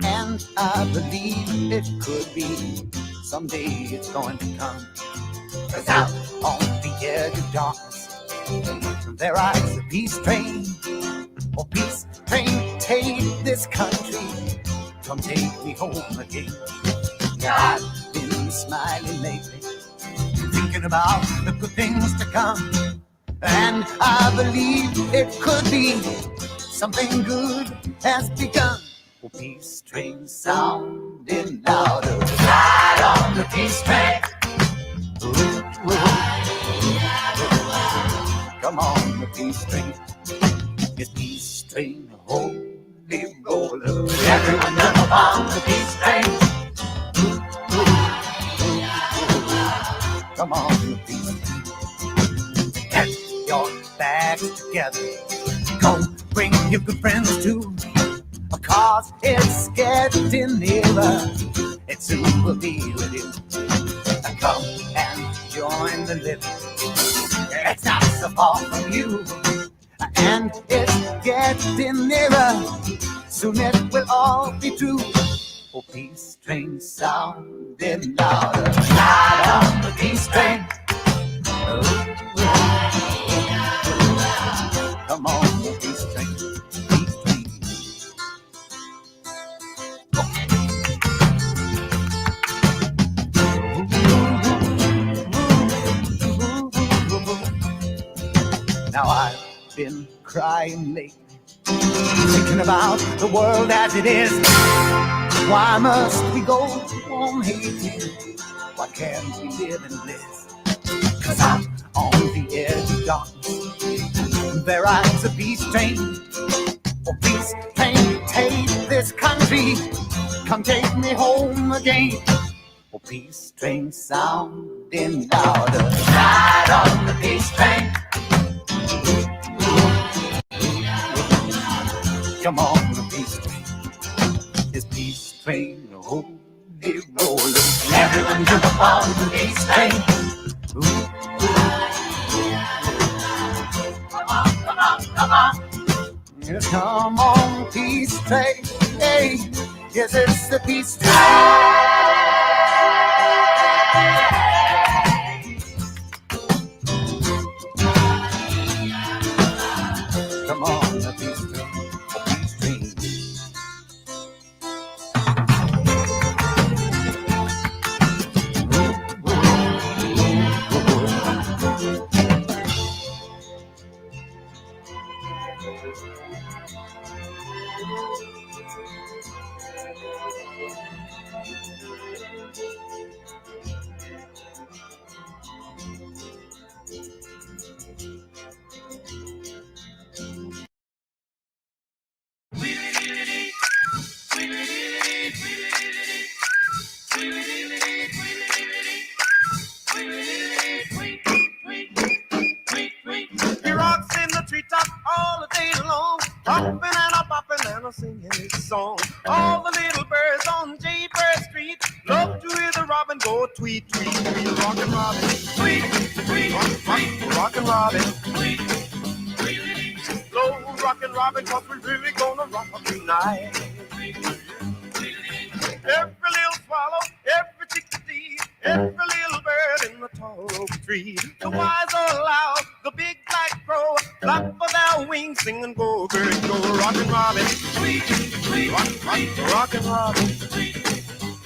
And I believe it could be someday it's going to come. 'Cause out on the edge of darkness, there rides the peace train. Oh, peace train, take this country, come take me home again. Now I've been smiling lately, thinking about the good things to come. And I believe it could be something good has begun. Oh, peace train sounding louder, ride on the peace train. Ooh, ooh. Come on, the peace train. It's peace train, holy roller. Everyone jump on the peace train. Come on, the peace train. Get your bags together. Go bring your good friends too. Cause it's getting nearer. It soon will be with you. Come and join the living. It's not so far from you. And it's getting nearer. Soon it will all be true. Oh, peace train sounding louder. Ride on the peace train. Come on, the peace train. Peace train. crying lately, thinking about the world as it is. Why must we go on hating? Why can't we live in bliss? 'Cause out on the edge of darkness, there rides a peace train. Oh, peace train, take this country, come take me home again. Oh, peace train sounding louder, ride on the peace train. Come on, the peace train, this peace train, holy rolling. Everyone jump up on the peace train. Ooh. Yes, come on, peace train. Hey, yes, it's the peace train. Come on, the peace train, the peace train. He rocks in the treetop all the day long, hopping and a bopping and a singing his song. All the little birds on Jaybird Street love to hear the robin go tweet, tweet, tweet. Rockin' Robin, tweet, tweet, tweet. Rockin' Robin, tweet, tweet. Slow rockin' Robin, 'cause we really gonna rock tonight. Every little swallow, every chickadee, every little bird in the tall oak tree. The wise old owl, the big black crow, flap of their wings, sing and go, bird, go. Rockin' Robin, tweet, tweet, rockin' Robin, tweet,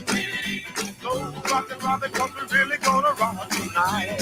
tweet. Slow rockin' Robin, 'cause we're really gonna rock tonight.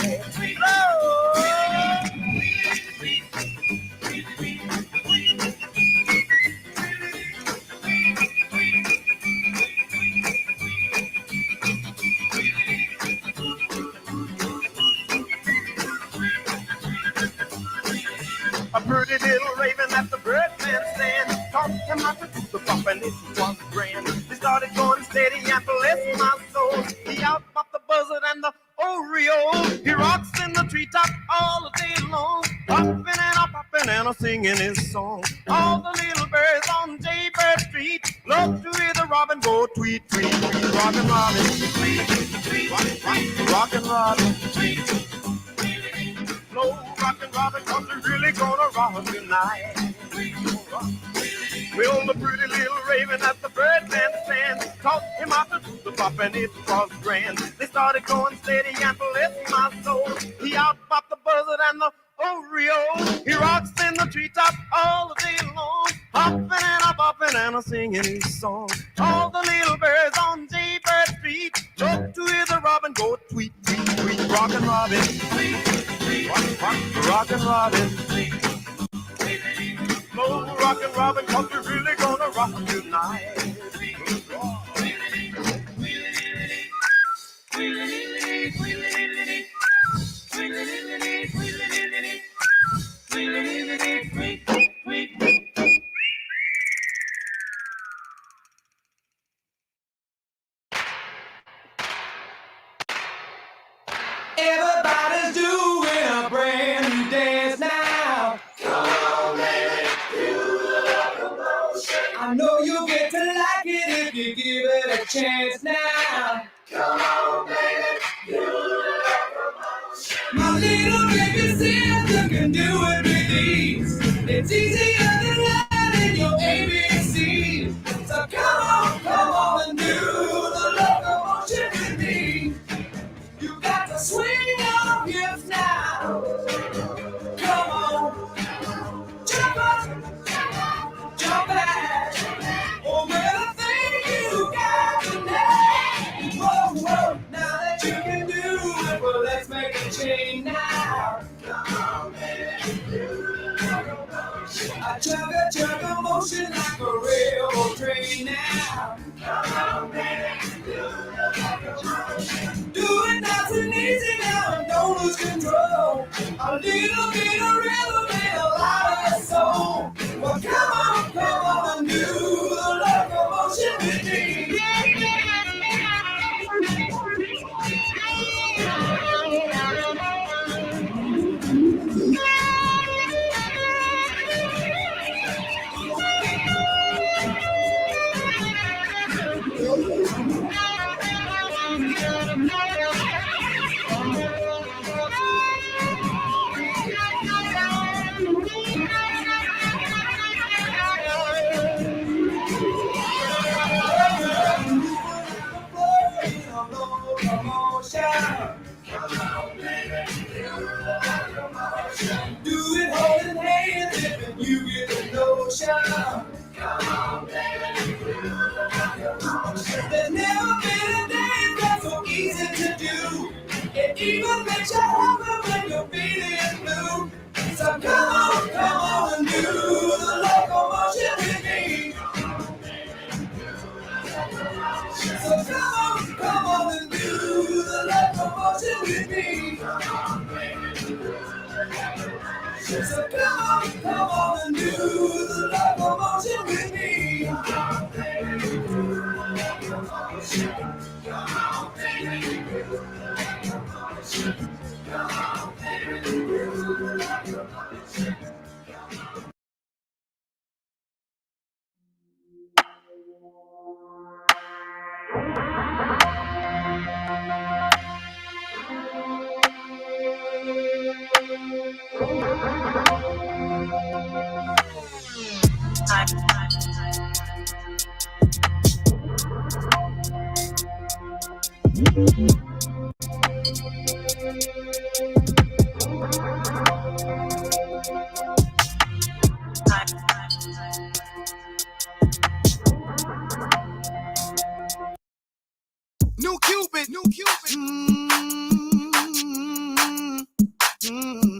A pretty little raven at the birdman stand taught him how to do the bump, and it was grand. He started going steady and bless my soul. He outpopped the buzzard and the oriole. He rocks in the treetop all the day long, hopping and a popping and a singing his song. All the little birds on Jaybird Street love to hear the robin go tweet, tweet, tweet. Rockin' Robin, tweet, tweet, rockin' Robin, tweet. Slow rockin' Robin, 'cause we're really gonna rock tonight. Well, the pretty little raven at the birdman stand taught him how to do the bop, and it was grand. They started going steady and bless my soul. He outpopped the buzzard and the oriole. He rocks in the treetop all the day long, hopping and a bopping and a singing his song. All the little birds on Jaybird Street love to hear the robin go tweet, tweet, tweet. Rockin' Robin, tweet, tweet, rockin' Robin, tweet. Slow rockin' Robin, 'cause we're really gonna rock tonight. Everybody's doing a brand new dance now. Come on, baby, do the locomotion. I know you'll get to like it if you give it a chance now. Come on, baby, do the locomotion. My little baby says you can do it with ease. It's easier than learning your ABCs. So come on and do the locomotion with me. You got to swing your hips now. Come on, jump up, jump back. Oh, everything you got tonight. Whoa, whoa, now that you can do it, well, let's make a change now. Come on, baby. chug a motion like a railroad train now. Come on, baby, do it nice and easy now and don't lose control. A little bit of rhythm and a lot of soul. Well, come on and do the locomotion with me. Do it holding hands if you get the notion. Come on, baby. There's never been a day that's so easy to do. It even makes you happy when you're feeling blue. So come on and do the locomotion with me. So come on and do the locomotion with me. So come on and do the locomotion with me. New Cupid.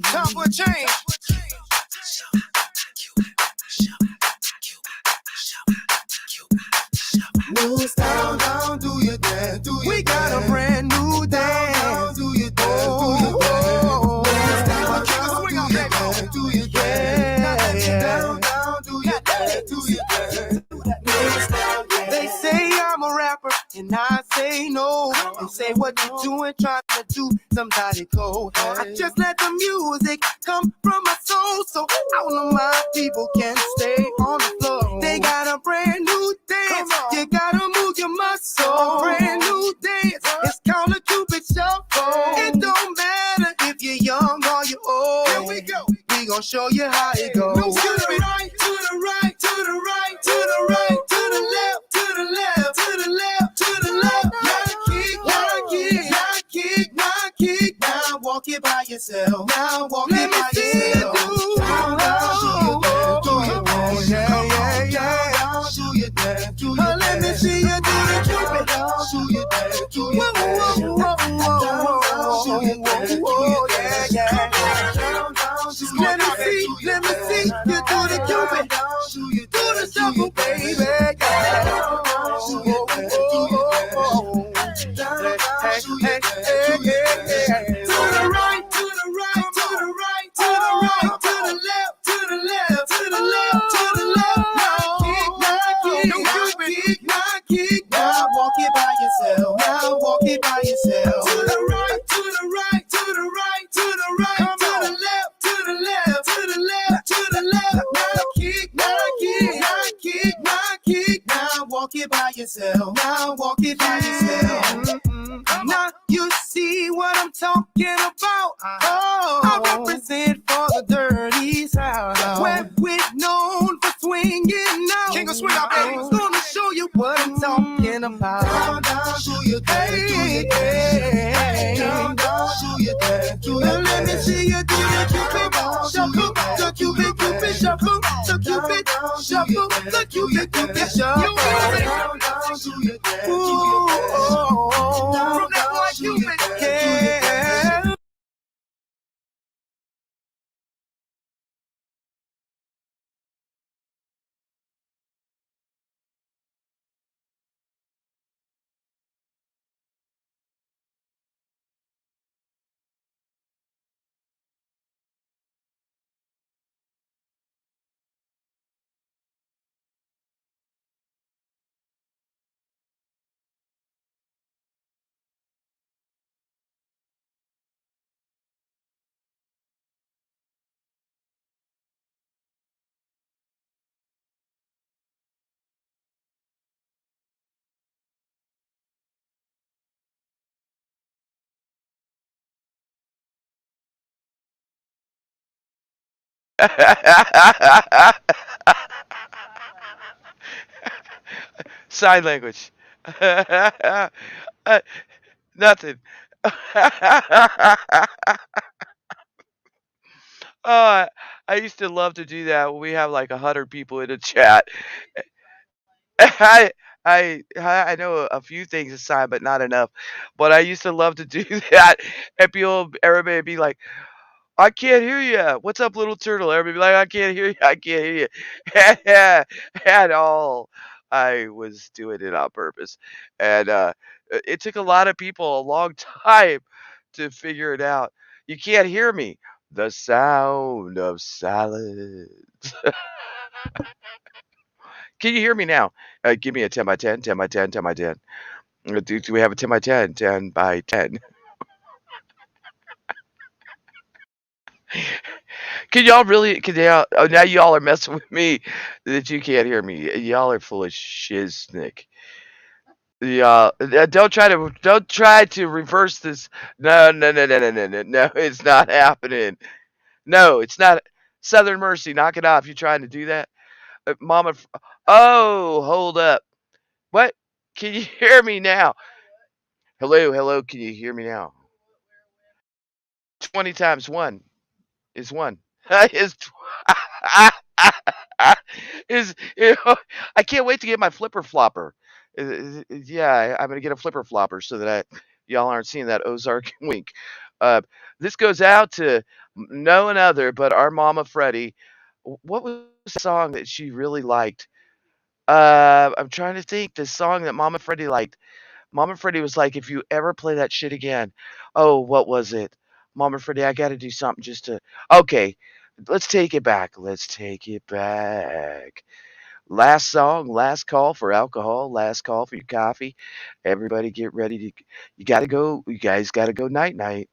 Time for a change. New style, down, do your dance, do your We got a brand new dance. Down, do your dance, do your dance. Swing on that dance, do your dance. Down, do your dance, do your dance. They say I'm a rapper, and I say no. They say what you doing, trying to do somebody cold. I just let the music come from my soul, so all of my people can stay on the floor. They got a brand new dance, you gotta move your muscle. A brand new dance, it's called a Cupid Shuffle. It don't matter if you're young or you're old. Here we go. We gon' show you how it goes. To the right, to the right, to the right, to the right, to the left, to the left, to the left, to the left. Now kick, now walk it by yourself. Now walk it by yourself. Down, do your dance, do your dance. Let me see you do the Cupid. Do your dance, do your dance. Let me see you do the Cupid. Do the shuffle, baby. To the right, to the right, to the right, to the right, to the left, to the left, to the left, to the left. Now kick, now walk it by yourself. Now walk it by yourself. To the right, to the right, to the right, to the right, to the left, to the left, to the left, to the left. Now walk it by yourself. Now walk it by yourself. Now you see what I'm talking about. I represent for the dirty South, where we're known for swinging now. King of swing out, baby. Gonna show you what I'm talking about. Down, do your dance, down, do your dance. Let me see you do the Cupid shuffle, the Cupid shuffle, the Cupid shuffle, the Cupid shuffle. Down, do your dance. From that boy Cupid, yeah. Sign language. Uh, nothing. Oh, I used to love to do that when we have like 100 people in a chat. I I know a few things to sign, but not enough. But I used to love to do that, and everybody would be like, "I can't hear you. What's up, little turtle?" Everybody be like, "I can't hear you. I can't hear you." At all. I was doing it on purpose, and it took a lot of people a long time to figure it out. You can't hear me. The sound of silence. Can you hear me now? Give me a 10 by 10, 10 by 10, 10 by 10. Do we have a 10 by 10, 10 by 10? Can y'all, oh, now y'all are messing with me that you can't hear me. Y'all are full of shiznick. Y'all, don't try to reverse this. No, no, no, no, no, no, no, no, it's not happening. No, it's not. Southern Mercy, knock it off. You trying to do that? Mama, oh, hold up. What? Can you hear me now? Hello, hello, can you hear me now? 20 times 1 is 1. Is is you know, I can't wait to get my flipper flopper. Yeah, I'm gonna get a flipper flopper so that y'all aren't seeing that Ozark wink. Uh, this goes out to no one other but our mama Freddie. What was the song that she really liked? I'm trying to think the song that Mama Freddie liked. Mama Freddie was like, "If you ever play that shit again." Oh, what was it? Mama Freddie, I gotta do something just to. Okay, let's take it back. Let's take it back. Last song, last call for alcohol, last call for your coffee. Everybody get ready to. You gotta go. You guys gotta go night night.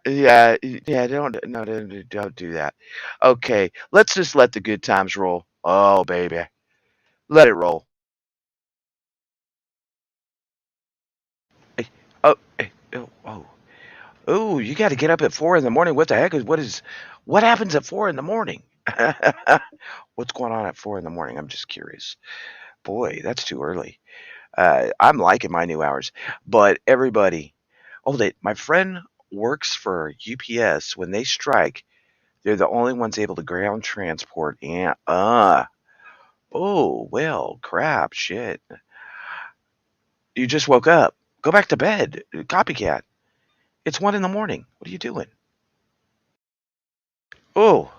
Yeah, yeah. Don't no, don't do that. Okay, let's just let the good times roll. Oh, baby, let it roll. Hey, oh, hey, oh, oh. Ooh, you got to get up at 4 in the morning. What the heck is what happens at 4 in the morning? What's going on at 4 in the morning? I'm just curious. Boy, that's too early. I'm liking my new hours, but everybody, oh, my friend works for UPS. When they strike, they're the only ones able to ground transport. And oh well, crap, shit. You just woke up. Go back to bed, copycat. It's 1 in the morning. What are you doing? Oh,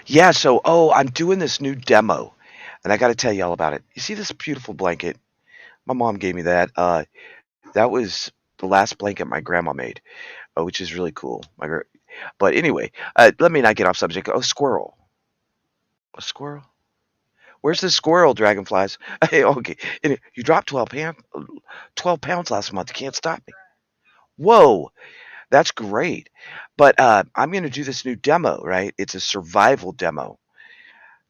yeah, so I'm doing this new demo, and I gotta tell you all about it. You see this beautiful blanket? My mom gave me that. That was the last blanket my grandma made, which is really cool. But anyway, let me not get off subject. Oh, squirrel. A squirrel? Where's the squirrel, dragonflies? Hey, okay. You dropped 12 pounds last month. You can't stop me. Whoa, that's great. But I'm gonna do this new demo, right? It's a survival demo.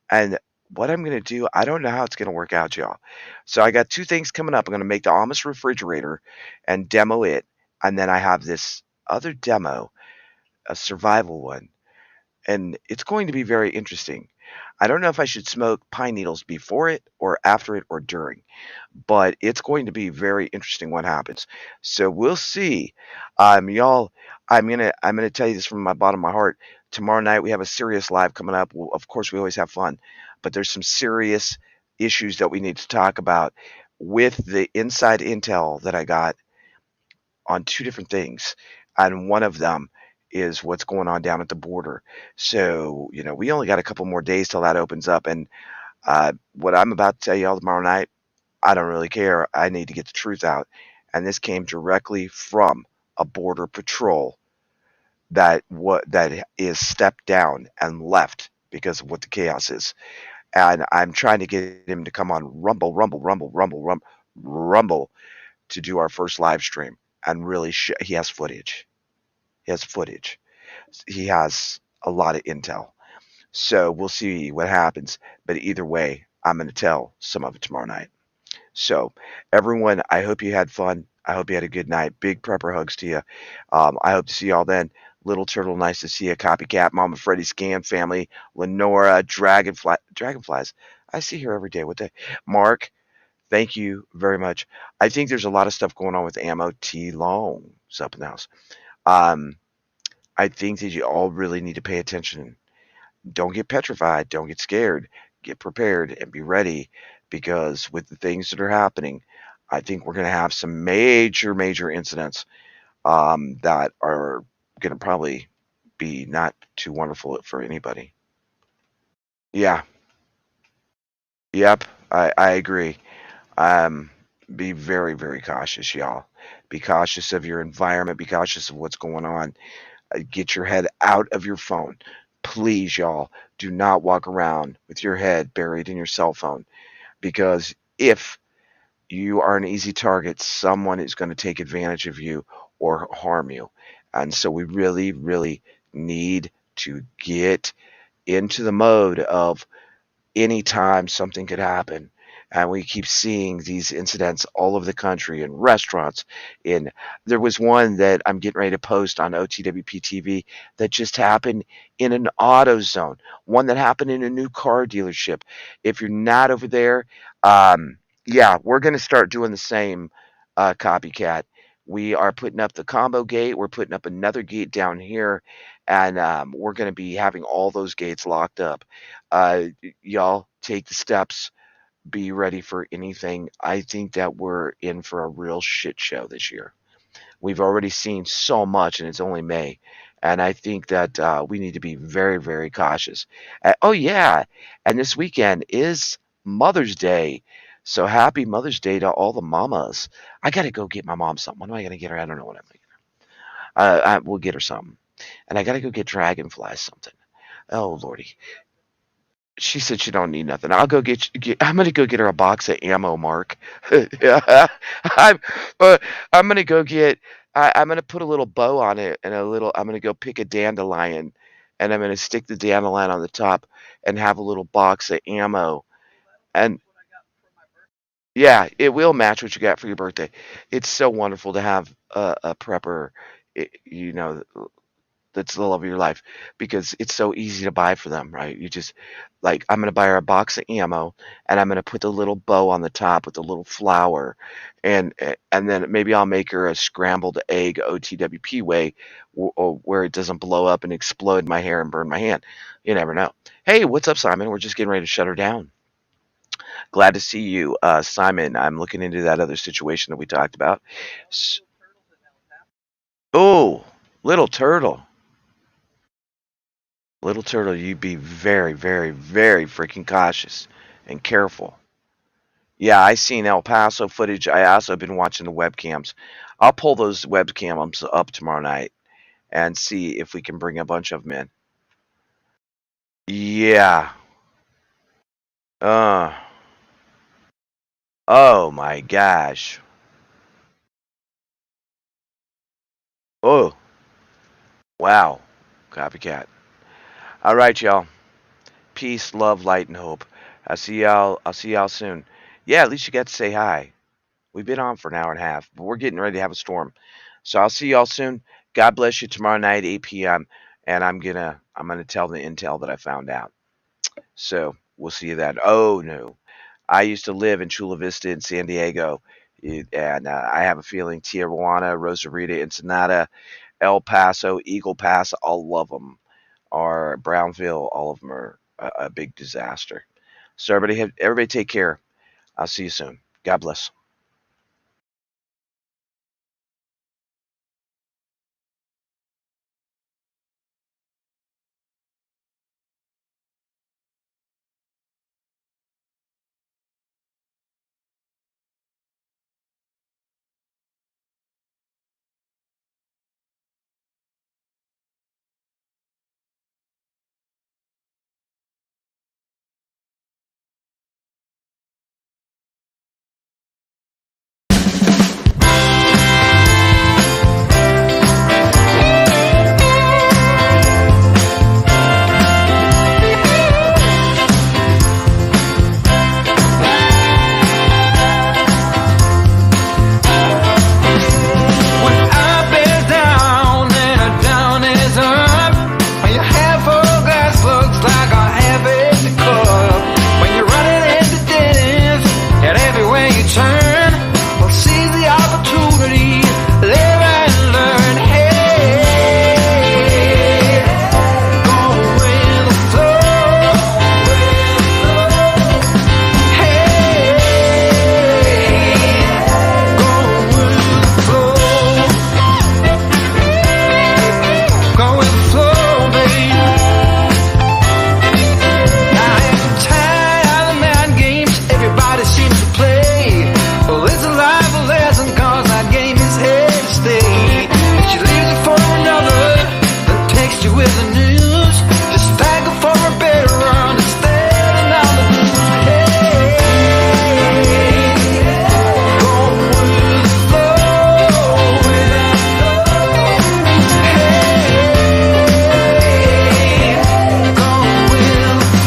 And what I'm gonna do, I don't know how it's gonna work out, y'all. So I got 2 things coming up. I'm gonna make the Amish refrigerator and demo it, and then I have this other demo, a survival one, and it's going to be very interesting. I don't know if I should smoke pine needles before it or after it or during, but it's going to be very interesting what happens. So we'll see. Y'all, I'm gonna tell you this from my bottom of my heart. Tomorrow night we have a serious live coming up. Well, of course, we always have fun, but there's some serious issues that we need to talk about with the inside intel that I got on 2 different things, and one of them is what's going on down at the border. So we only got a couple more days till that opens up, and what I'm about to tell you all tomorrow night, I don't really care. I need to get the truth out. And this came directly from a border patrol that is stepped down and left because of what the chaos is. And I'm trying to get him to come on Rumble to do our first live stream and really he has footage. He has footage. He has a lot of intel. So we'll see what happens. But either way, I'm going to tell some of it tomorrow night. So, everyone, I hope you had fun. I hope you had a good night. Big prepper hugs to you. I hope to see y'all then. Little Turtle, nice to see you. Copycat, Mama Freddy, Scam Family, Lenora, Dragonflies. I see her every day. What the Mark? Thank you very much. I think there's a lot of stuff going on with Ammo T Long up in the house. Um, I think that you all really need to pay attention. Don't get petrified. Don't get scared. Get prepared and be ready because with the things that are happening, I think we're going to have some major, major incidents that are going to probably be not too wonderful for anybody. Yeah. Yep. I agree. Um, be very, very cautious, y'all. Be cautious of your environment. Be cautious of what's going on. Get your head out of your phone. Please, y'all, do not walk around with your head buried in your cell phone because if you are an easy target, someone is going to take advantage of you or harm you. And so we really, really need to get into the mode of anytime something could happen. And we keep seeing these incidents all over the country in restaurants. In there was one that I'm getting ready to post on OTWP TV that just happened in an auto zone. One that happened in a new car dealership. If you're not over there, yeah, we're going to start doing the same copycat. We are putting up the combo gate. We're putting up another gate down here, and we're going to be having all those gates locked up. Uh, y'all take the steps. Be ready for anything. I think that we're in for a real shit show this year. We've already seen so much, and it's only May. And I think that we need to be very, very cautious. Oh, yeah. And this weekend is Mother's Day. So happy Mother's Day to all the mamas. I got to go get my mom something. What am I going to get her? I don't know what I'm going to get her. We'll get her something. And I got to go get Dragonfly something. Oh, Lordy. She said she don't need nothing. I'm gonna go get her a box of ammo, Mark. Yeah, uh, I'm gonna go get. I'm gonna put a little bow on it and a little. I'm gonna go pick a dandelion, and I'm gonna stick the dandelion on the top and have a little box of ammo. And yeah, it will match what you got for your birthday. It's so wonderful to have a prepper. You know, that's the love of your life because it's so easy to buy for them, right? You just like I'm gonna buy her a box of ammo and I'm gonna put the little bow on the top with the little flower, and then maybe I'll make her a scrambled egg OTWP way, where it doesn't blow up and explode my hair and burn my hand. You never know. Hey, what's up, Simon? We're just getting ready to shut her down. Glad to see you, Simon. I'm looking into that other situation that we talked about. Oh, little turtle. Little turtle, you be very, very, very freaking cautious and careful. Yeah, I seen El Paso footage. I also been watching the webcams. I'll pull those webcams up tomorrow night and see if we can bring a bunch of them in. Yeah. Uh. Oh my gosh. Oh. Wow. Copycat. All right, y'all. Peace, love, light, and hope. I'll see y'all. I'll see y'all soon. Yeah, at least you got to say hi. We've been on for an hour and a half, but we're getting ready to have a storm. So I'll see y'all soon. God bless you tomorrow night, 8 p.m. And I'm gonna tell the intel that I found out. So we'll see you then. Oh no, I used to live in Chula Vista in San Diego, and I have a feeling Tijuana, Rosarita, Ensenada, El Paso, Eagle Pass, all of them are Brownville. All of them are a big disaster. So everybody take care. I'll see you soon. God bless.